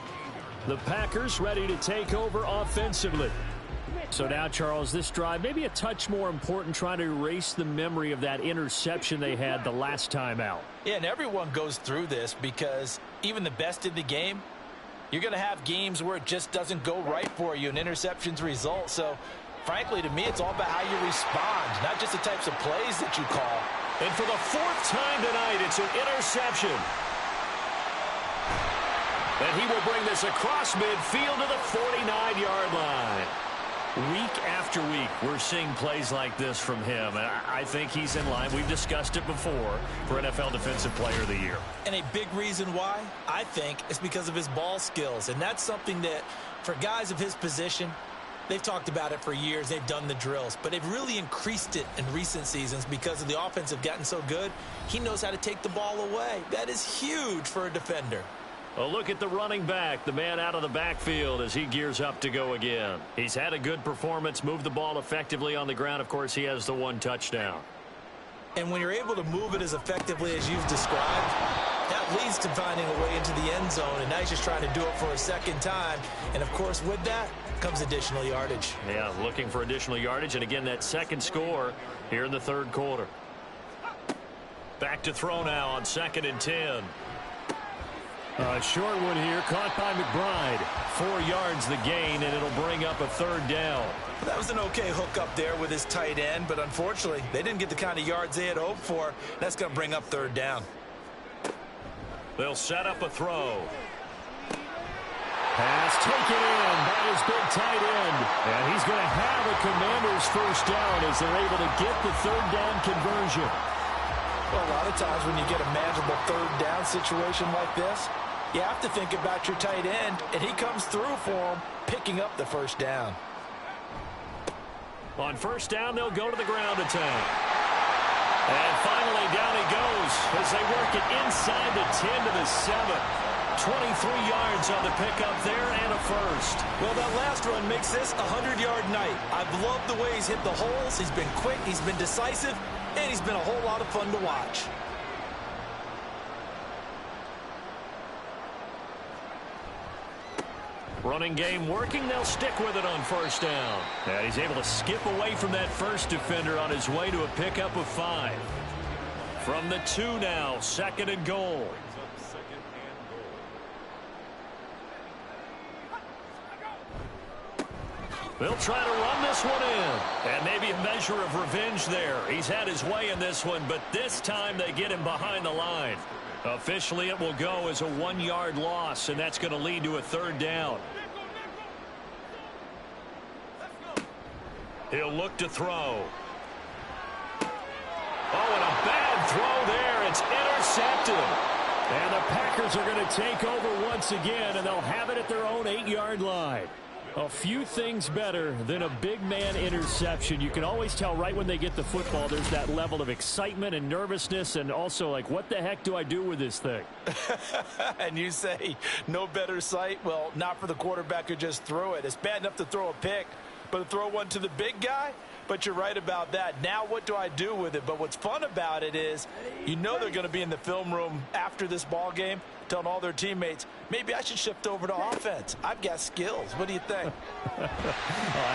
The Packers ready to take over offensively. So now, Charles, this drive maybe a touch more important, trying to erase the memory of that interception they had the last time out. Yeah, and everyone goes through this because even the best in the game, you're going to have games where it just doesn't go right for you and interceptions result. So, frankly, to me, it's all about how you respond, not just the types of plays that you call. And for the 4th time tonight, it's an interception. And he will bring this across midfield to the 49-yard line. Week after week, we're seeing plays like this from him. And I think he's in line. We've discussed it before for NFL Defensive Player of the Year. And a big reason why, I think, is because of his ball skills. And that's something that, for guys of his position, they've talked about it for years. They've done the drills. But they've really increased it in recent seasons because of the offense have gotten so good. He knows how to take the ball away. That is huge for a defender. A look at the running back, the man out of the backfield as he gears up to go again. He's had a good performance, moved the ball effectively on the ground. Of course, he has the 1 touchdown. And when you're able to move it as effectively as you've described, that leads to finding a way into the end zone. And now he's just trying to do it for a 2nd time. And, of course, with that comes additional yardage. Yeah, looking for additional yardage. And, again, that 2nd score here in the 3rd quarter. Back to throw now on 2nd and 10. A short one here, caught by McBride. 4 yards the gain, and it'll bring up a 3rd down. That was an okay hook up there with his tight end, but unfortunately, they didn't get the kind of yards they had hoped for. That's going to bring up 3rd down. They'll set up a throw. Pass taken in by his big tight end. And he's going to have a Commanders 1st down as they're able to get the 3rd down conversion. Well, a lot of times when you get a manageable 3rd down situation like this, you have to think about your tight end, and he comes through for him, picking up the 1st down. On 1st down, they'll go to the ground attack. And finally, down he goes as they work it inside the 10 to the 7. 23 yards on the pickup there and a 1st. Well, that last run makes this a 100-yard night. I've loved the way he's hit the holes. He's been quick, he's been decisive, and he's been a whole lot of fun to watch. Running game working. They'll stick with it on 1st down. And he's able to skip away from that 1st defender on his way to a pickup of 5. From the 2 now, 2nd and goal. They'll try to run this one in. And maybe a measure of revenge there. He's had his way in this one, but this time they get him behind the line. Officially, it will go as a 1-yard loss, and that's going to lead to a 3rd down. He'll look to throw. Oh, and a bad throw there. It's intercepted. And the Packers are going to take over once again, and they'll have it at their own 8-yard line. A few things better than a big man interception. You can always tell right when they get the football, there's that level of excitement and nervousness, and also like, what the heck do I do with this thing? And you say, no better sight? Well, not for the quarterback who just threw it. It's bad enough to throw a pick, but to throw one to the big guy? But you're right about that. Now what do I do with it? But what's fun about it is, you know they're going to be in the film room after this ball game telling all their teammates, maybe I should shift over to offense. I've got skills. What do you think? Oh,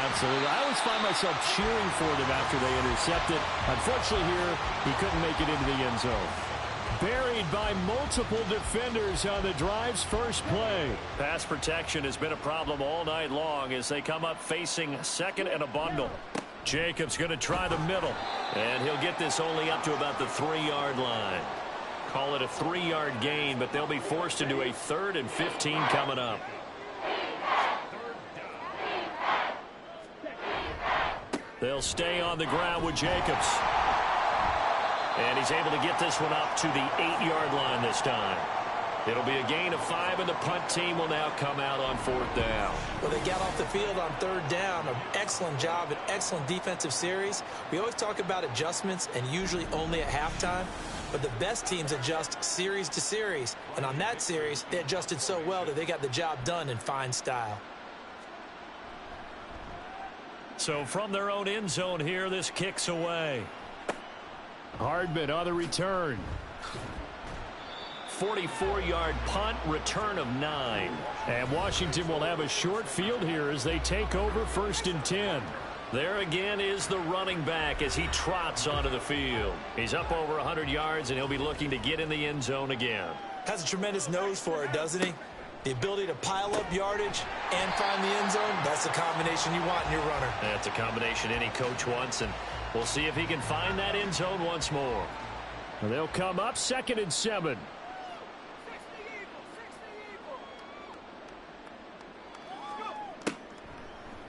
absolutely. I always find myself cheering for them after they intercept it. Unfortunately here, he couldn't make it into the end zone. Buried by multiple defenders on the drive's first play. Pass protection has been a problem all night long as they come up facing second and a bundle. Jacobs going to try the middle. And he'll get this only up to about the 3-yard line. Call it a 3-yard gain, but they'll be forced into a 3rd and 15 coming up. They'll stay on the ground with Jacobs. And he's able to get this one up to the 8-yard line this time. It'll be a gain of 5, and the punt team will now come out on 4th down. Well, they got off the field on 3rd down. An excellent job, an excellent defensive series. We always talk about adjustments, and usually only at halftime. But the best teams adjust series to series. And on that series, they adjusted so well that they got the job done in fine style. So from their own end zone here, this kicks away. Hardman on the return. 44-yard punt, return of 9. And Washington will have a short field here as they take over 1st and 10. There again is the running back as he trots onto the field. He's up over 100 yards, and he'll be looking to get in the end zone again. Has a tremendous nose for it, doesn't he? The ability to pile up yardage and find the end zone, that's the combination you want in your runner. That's a combination any coach wants, and we'll see if he can find that end zone once more. They'll come up 2nd and 7.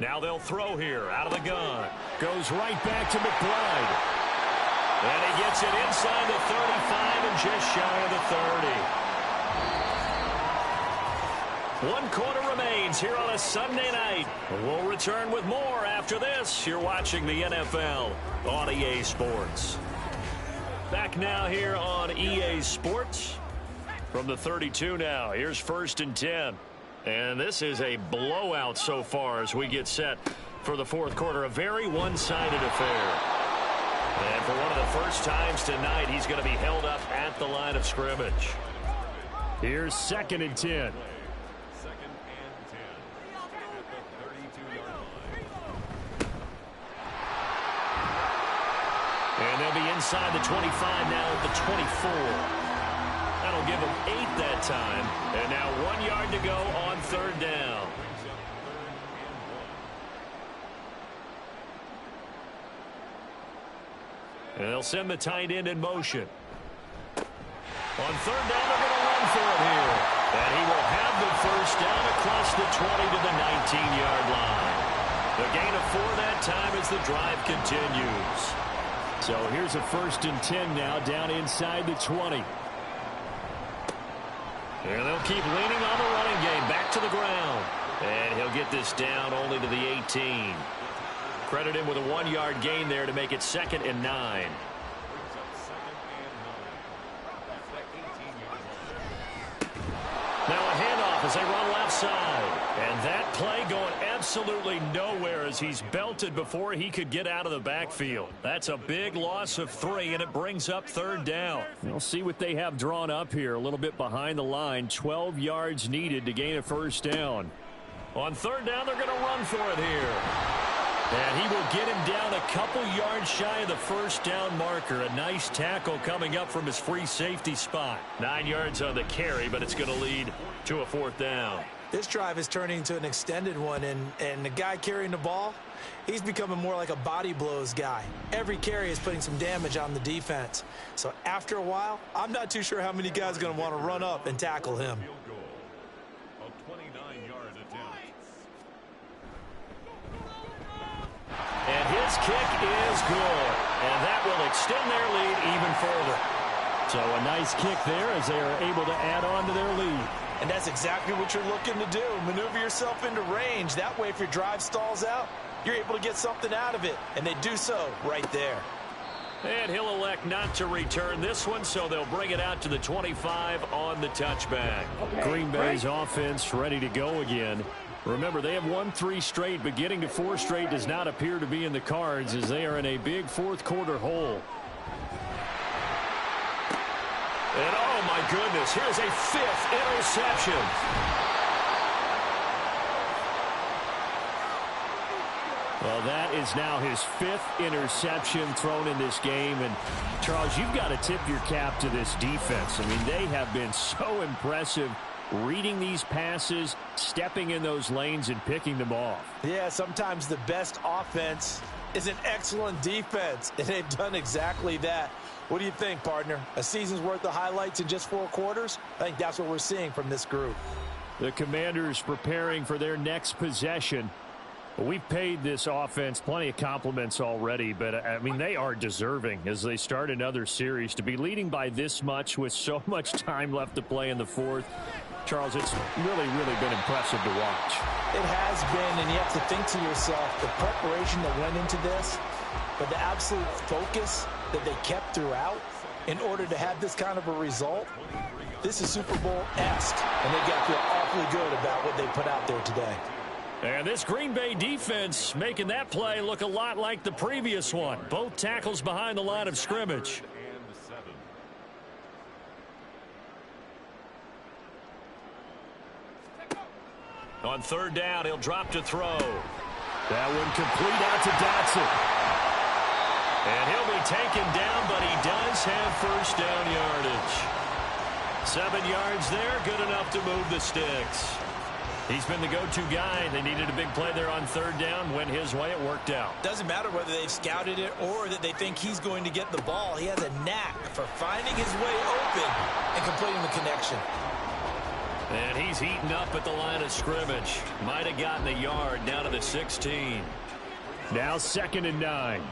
Now they'll throw here out of the gun. Goes right back to McBride. And he gets it inside the 35 and just shy of the 30. 1 quarter remains here on a Sunday night. We'll return with more after this. You're watching the NFL on EA Sports. Back now here on EA Sports. From the 32 now, here's 1st and 10. And this is a blowout so far as we get set for the 4th quarter. A very one-sided affair. And for one of the first times tonight, he's going to be held up at the line of scrimmage. Here's 2nd and 10. And they'll be inside the 25 now at the 24. That'll give them 8 that time. And now 1 yard to go on 3rd down. And they'll send the tight end in motion. On 3rd down, they're going to run for it here. And he will have the 1st down across the 20 to the 19-yard line. The gain of 4 that time as the drive continues. So here's a 1st and 10 now down inside the 20. And they'll keep leaning on the running game back to the ground. And he'll get this down only to the 18. Credit him with a 1-yard gain there to make it 2nd and 9. Now a handoff as they run left side. And that play going absolutely nowhere as he's belted before he could get out of the backfield. That's a big loss of 3, and it brings up 3rd down. We'll see what they have drawn up here. A little bit behind the line. 12 yards needed to gain a 1st down. On 3rd down, they're going to run for it here. And he will get him down a couple yards shy of the 1st down marker. A nice tackle coming up from his free safety spot. 9 yards on the carry, but it's going to lead to a 4th down. This drive is turning into an extended one, and the guy carrying the ball, he's becoming more like a body blows guy. Every carry is putting some damage on the defense. So after a while, I'm not too sure how many guys are going to want to run up and tackle him. And his kick is good. And that will extend their lead even further. So a nice kick there as they are able to add on to their lead. And that's exactly what you're looking to do. Maneuver yourself into range. That way, if your drive stalls out, you're able to get something out of it. And they do so right there. And he'll elect not to return this one, so they'll bring it out to the 25 on the touchback. Green Bay's offense ready to go again. Remember, they have won 3 straight, but getting to 4 straight does not appear to be in the cards as they are in a big 4th quarter hole. And oh my goodness. Here's a 5th interception. Well, that is now his 5th interception thrown in this game. And, Charles, you've got to tip your cap to this defense. I mean, they have been so impressive reading these passes, stepping in those lanes, and picking them off. Yeah, sometimes the best offense is an excellent defense, and they've done exactly that. What do you think, partner? A season's worth of highlights in just 4 quarters? I think that's what we're seeing from this group. The Commanders preparing for their next possession. We've paid this offense plenty of compliments already, but, I mean, they are deserving as they start another series. To be leading by this much with so much time left to play in the 4th, Charles, it's really, really been impressive to watch. It has been, and you have to think to yourself, the preparation that went into this, but the absolute focus that they kept throughout in order to have this kind of a result, this is Super Bowl-esque, and they got to feel awfully good about what they put out there today. And this Green Bay defense making that play look a lot like the previous one. Both tackles behind the line of scrimmage. On 3rd down, he'll drop to throw. That one complete out to Dotson. And he'll be taken down, but he does have 1st down yardage. 7 yards there, good enough to move the sticks. He's been the go-to guy. They needed a big play there on 3rd down. Went his way. It worked out. Doesn't matter whether they've scouted it or that they think he's going to get the ball. He has a knack for finding his way open and completing the connection. And he's heating up at the line of scrimmage. Might have gotten a yard down to the 16. Now 2nd and 9.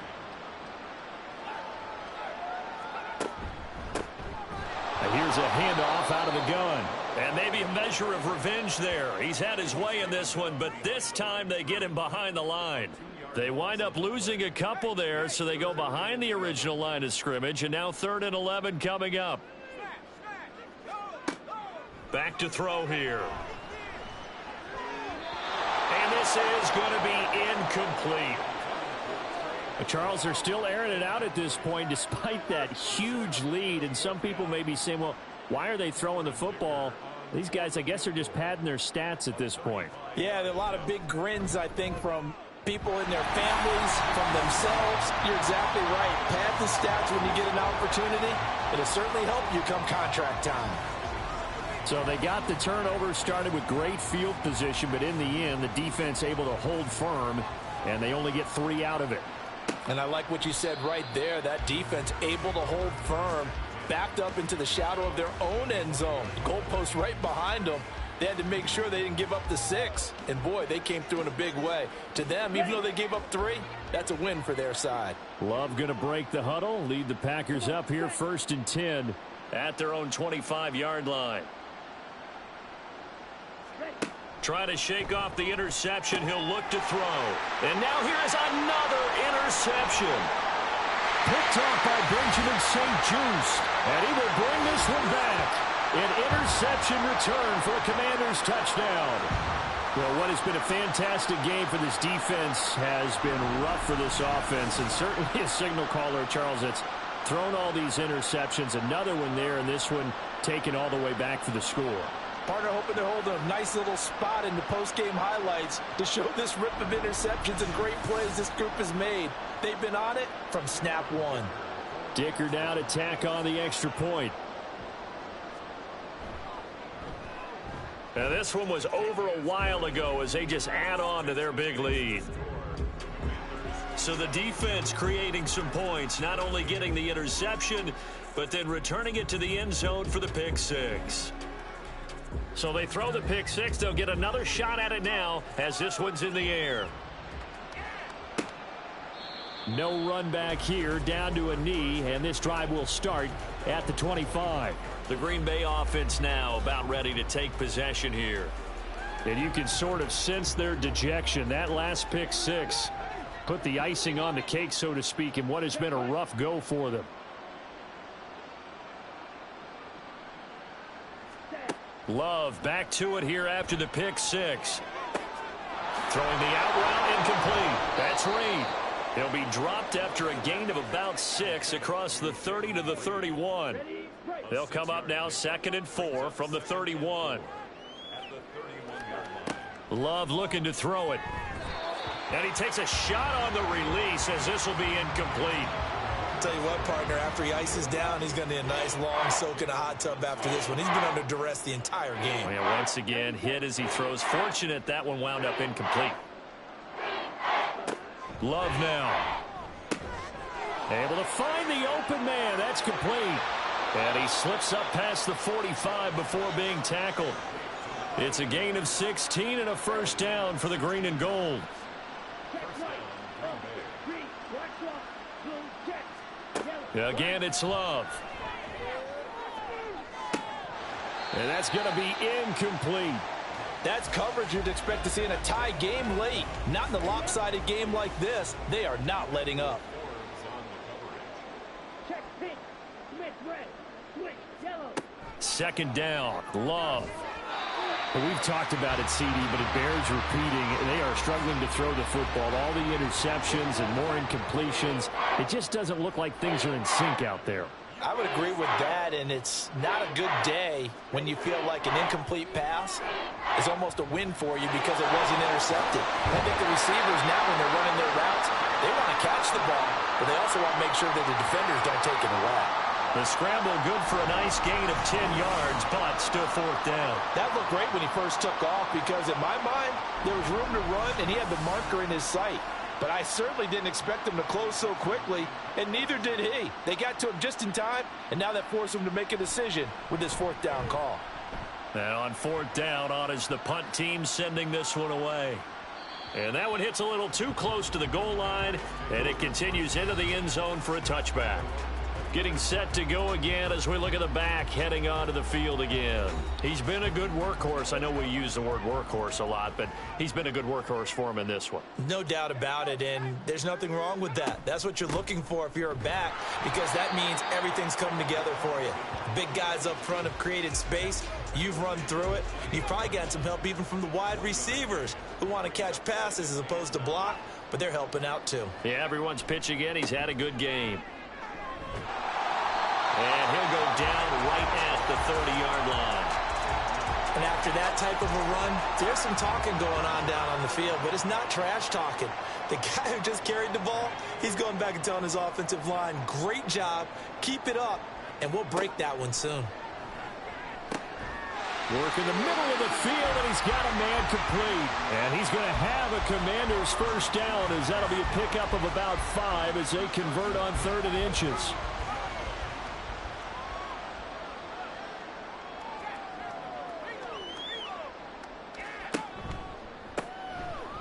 Here's a handoff out of the gun. And maybe a measure of revenge there. He's had his way in this one, but this time they get him behind the line. They wind up losing a couple there, so they go behind the original line of scrimmage, and now 3rd and 11 coming up. Back to throw here. And this is going to be incomplete. Charles, they're still airing it out at this point despite that huge lead. And some people may be saying, well, why are they throwing the football? These guys, I guess, are just padding their stats at this point. Yeah, there are a lot of big grins, I think, from people in their families, from themselves. You're exactly right. Pad the stats when you get an opportunity. It'll certainly help you come contract time. So they got the turnover, started with great field position, but in the end, the defense able to hold firm, and they only get 3 out of it. And I like what you said right there. That defense able to hold firm, backed up into the shadow of their own end zone. Goalpost right behind them. They had to make sure they didn't give up the 6. And, boy, they came through in a big way. To them, even though they gave up 3, that's a win for their side. Love going to break the huddle, lead the Packers up here 1st and 10 at their own 25-yard line. Trying to shake off the interception. He'll look to throw. And now here is another interception. Picked off by Benjamin St-Juste. And he will bring this one back. An interception return for a Commanders touchdown. Well, what has been a fantastic game for this defense has been rough for this offense. And certainly a signal caller, Charles, that's thrown all these interceptions. Another one there, and this one taken all the way back for the score. Partner hoping to hold a nice little spot in the post-game highlights to show this rip of interceptions and great plays this group has made. They've been on it from snap 1. Dicker down to tack on the extra point. Now this one was over a while ago as they just add on to their big lead. So the defense creating some points, not only getting the interception, but then returning it to the end zone for the pick 6. So they throw the pick 6. They'll get another shot at it now as this one's in the air. No run back here, down to a knee, and this drive will start at the 25. The Green Bay offense now about ready to take possession here. And you can sort of sense their dejection. That last pick 6 put the icing on the cake, so to speak, in what has been a rough go for them. Love back to it here after the pick 6. Throwing the out route incomplete. That's Reed. He'll be dropped after a gain of about 6 across the 30 to the 31. They'll come up now 2nd and 4 from the 31. Love looking to throw it. And he takes a shot on the release as this will be incomplete. I'll tell you what, partner, after he ices down, he's going to need a nice long soak in a hot tub after this one. He's been under duress the entire game. And once again, hit as he throws. Fortunate that one wound up incomplete. Love now. Able to find the open man. That's complete. And he slips up past the 45 before being tackled. It's a gain of 16 and a first down for the green and gold. Again, it's Love. And that's going to be incomplete. That's coverage you'd expect to see in a tie game late. Not in a lopsided game like this. They are not letting up. Second down, Love. Well, we've talked about it, CD, but it bears repeating. They are struggling to throw the football. All the interceptions and more incompletions. It just doesn't look like things are in sync out there. I would agree with that, and it's not a good day when you feel like an incomplete pass is almost a win for you because it wasn't intercepted. I think the receivers now, when they're running their routes, they want to catch the ball, but they also want to make sure that the defenders don't take it away. The scramble good for a nice gain of 10 yards, but still 4th down. That looked great when he first took off because, in my mind, there was room to run, and he had the marker in his sight. But I certainly didn't expect him to close so quickly, and neither did he. They got to him just in time, and now that forced him to make a decision with this 4th down call. And on 4th down, on is the punt team sending this one away. And that one hits a little too close to the goal line, and it continues into the end zone for a touchback. Getting set to go again as we look at the back, heading onto the field again. He's been a good workhorse. I know we use the word workhorse a lot, but he's been a good workhorse for him in this one. No doubt about it, and there's nothing wrong with that. That's what you're looking for if you're a back, because that means everything's coming together for you. Big guys up front have created space. You've run through it. You've probably gotten some help even from the wide receivers who want to catch passes as opposed to block, but they're helping out too. Yeah, everyone's pitching in. He's had a good game. And he'll go down right at the 30-yard line. And after that type of a run, there's some talking going on down on the field, but it's not trash talking. The guy who just carried the ball, he's going back and telling his offensive line, great job, keep it up, and we'll break that one soon. Work in the middle of the field, and he's got a man complete. And he's going to have a Commander's first down, as that'll be a pickup of about 5 as they convert on 3rd and inches.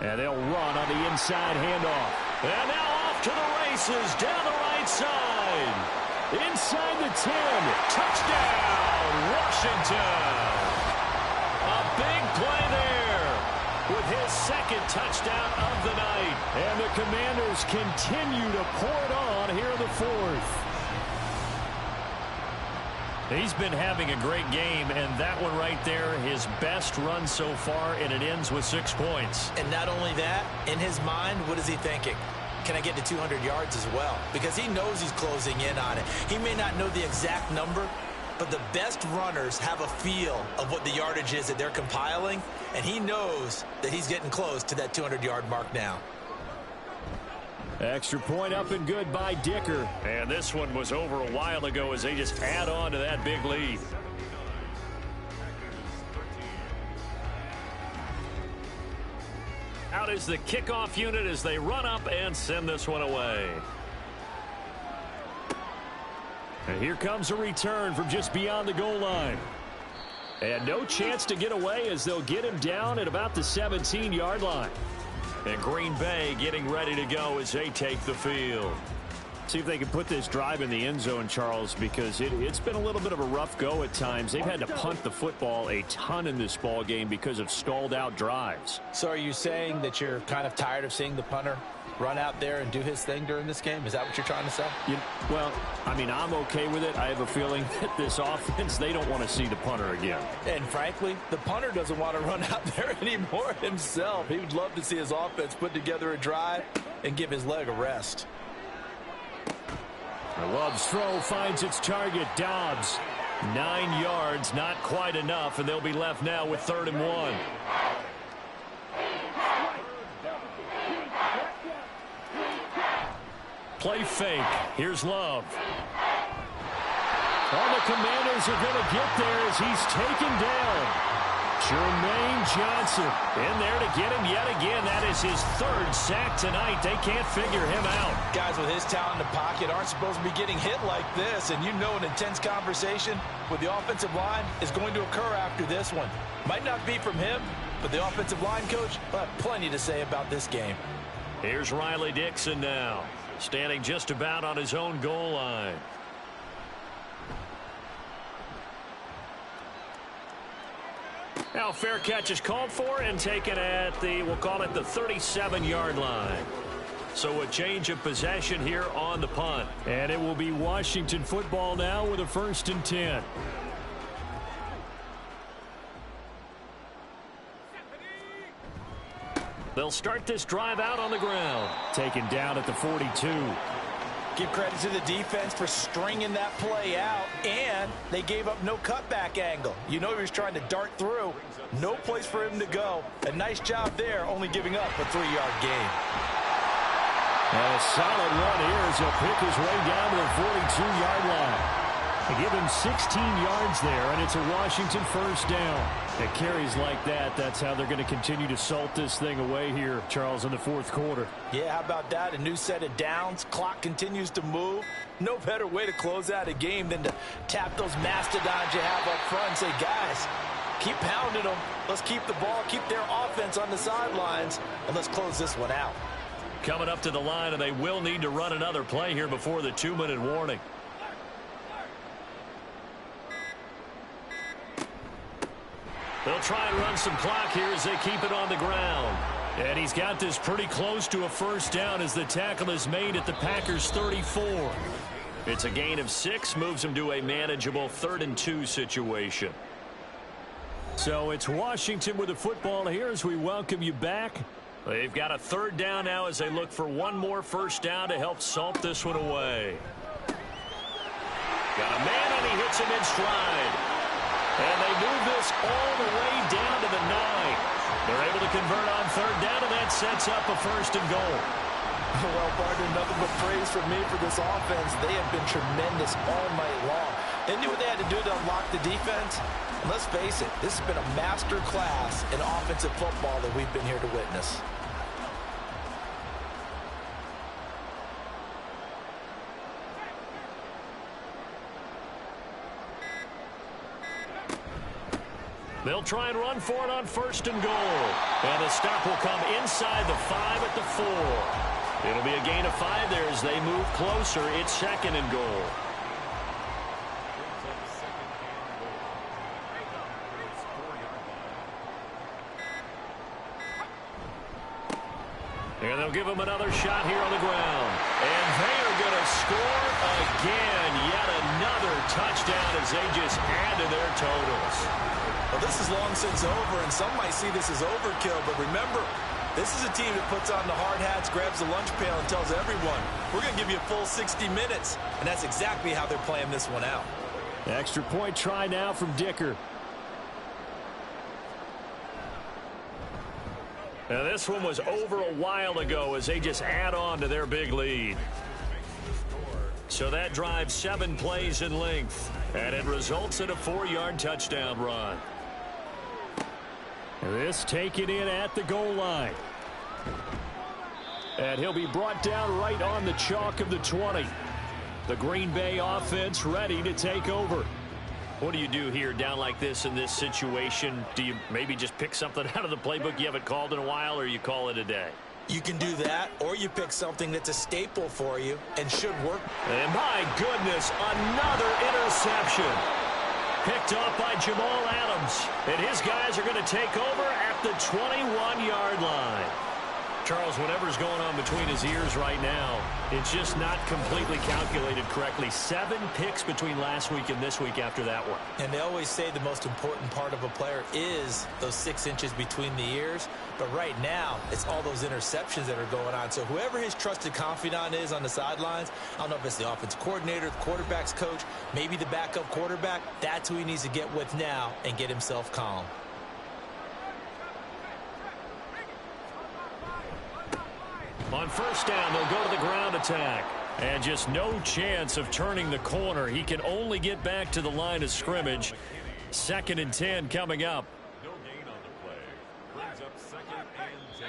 And they'll run on the inside handoff. And now off to the races down the right side. Inside the 10. Touchdown, Washington. A big play there with his 2nd touchdown of the night. And the Commanders continue to pour it on here in the 4th. He's been having a great game, and that one right there, his best run so far, and it ends with 6 points. And not only that, in his mind, what is he thinking? Can I get to 200 yards as well? Because he knows he's closing in on it. He may not know the exact number, but the best runners have a feel of what the yardage is that they're compiling, and he knows that he's getting close to that 200-yard mark now. Extra point up and good by Dicker. And this one was over a while ago as they just add on to that big lead. Out is the kickoff unit as they run up and send this one away. And here comes a return from just beyond the goal line. And no chance to get away as they'll get him down at about the 17-yard line. And Green Bay getting ready to go as they take the field. See if they can put this drive in the end zone, Charles, because it's been a little bit of a rough go at times. They've had to punt the football a ton in this ball game because of stalled out drives. So are you saying that you're kind of tired of seeing the punter run out there and do his thing during this game? Is that what you're trying to say? Well, I mean, I'm okay with it. I have a feeling that this offense, they don't want to see the punter again. And frankly, the punter doesn't want to run out there anymore himself. He would love to see his offense put together a drive and give his leg a rest. Love's throw finds its target, Dobbs. 9 yards, not quite enough, and they'll be left now with 3rd and 1. Play fake. Here's Love. All the Commanders are going to get there as he's taken down. Jermaine Johnson in there to get him yet again. That is his 3rd sack tonight. They can't figure him out. Guys with his talent in the pocket aren't supposed to be getting hit like this, and you know an intense conversation with the offensive line is going to occur after this one. Might not be from him, but the offensive line coach will have plenty to say about this game. Here's Riley Dixon now, standing just about on his own goal line. Now fair catch is called for and taken at the, we'll call it the 37-yard line. So a change of possession here on the punt. And it will be Washington football now with a 1st and 10. They'll start this drive out on the ground. Taken down at the 42. Give credit to the defense for stringing that play out, and they gave up no cutback angle. You know he was trying to dart through. No place for him to go. A nice job there, only giving up a 3-yard gain. And a solid run here as he'll pick his way down to the 42-yard line. They give him 16 yards there, and it's a Washington 1st down. It carries like that. That's how they're going to continue to salt this thing away here, Charles, in the 4th quarter. Yeah, how about that? A new set of downs. Clock continues to move. No better way to close out a game than to tap those mastodons you have up front and say, guys, keep pounding them. Let's keep the ball, keep their offense on the sidelines, and let's close this one out. Coming up to the line, and they will need to run another play here before the 2-minute warning. They'll try and run some clock here as they keep it on the ground. And he's got this pretty close to a 1st down as the tackle is made at the Packers' 34. It's a gain of 6, moves him to a manageable 3rd and 2 situation. So it's Washington with the football here as we welcome you back. They've got a 3rd down now as they look for one more 1st down to help salt this one away. Got a man, and he hits him in stride. And they move this all the way down to the 9. They're able to convert on 3rd down, and that sets up a 1st and goal. Well, partner, nothing but praise from me for this offense. They have been tremendous all night long. They knew what they had to do to unlock the defense. And let's face it, this has been a master class in offensive football that we've been here to witness. They'll try and run for it on 1st and goal. And the stop will come inside the 5 at the 4. It'll be a gain of 5 there as they move closer. It's 2nd and goal. And they'll give him another shot here on the ground. And they are going to score again. Yet another touchdown as they just add to their totals. Well, this is long since over, and some might see this as overkill, but remember, this is a team that puts on the hard hats, grabs the lunch pail, and tells everyone, we're going to give you a full 60 minutes, and that's exactly how they're playing this one out. Extra point try now from Dicker. Now, this one was over a while ago as they just add on to their big lead. So that drives 7 plays in length, and it results in a 4-yard touchdown run. This taken in at the goal line. And he'll be brought down right on the chalk of the 20. The Green Bay offense ready to take over. What do you do here down like this in this situation? Do you maybe just pick something out of the playbook you haven't called in a while, or you call it a day? You can do that, or you pick something that's a staple for you and should work. And my goodness, another interception. Picked off by Jamal Adams. And his guys are going to take over at the 21-yard line. Charles, whatever's going on between his ears right now, it's just not completely calculated correctly. 7 picks between last week and this week after that one. And they always say the most important part of a player is those 6 inches between the ears. But right now, it's all those interceptions that are going on. So whoever his trusted confidant is on the sidelines, I don't know if it's the offensive coordinator, the quarterback's coach, maybe the backup quarterback, that's who he needs to get with now and get himself calm. On first down, they'll go to the ground attack. And just no chance of turning the corner. He can only get back to the line of scrimmage. 2nd and 10 coming up. No gain on the play. Brings up 2nd and 10.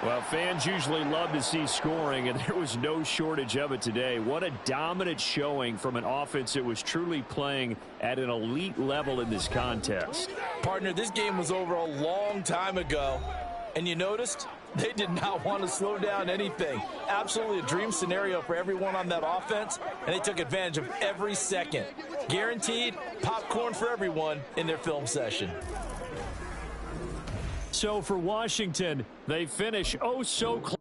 Well, fans usually love to see scoring, and there was no shortage of it today. What a dominant showing from an offense that was truly playing at an elite level in this contest. Partner, this game was over a long time ago. And you noticed they did not want to slow down anything. Absolutely a dream scenario for everyone on that offense, and they took advantage of every second. Guaranteed popcorn for everyone in their film session. So for Washington, they finish oh so close.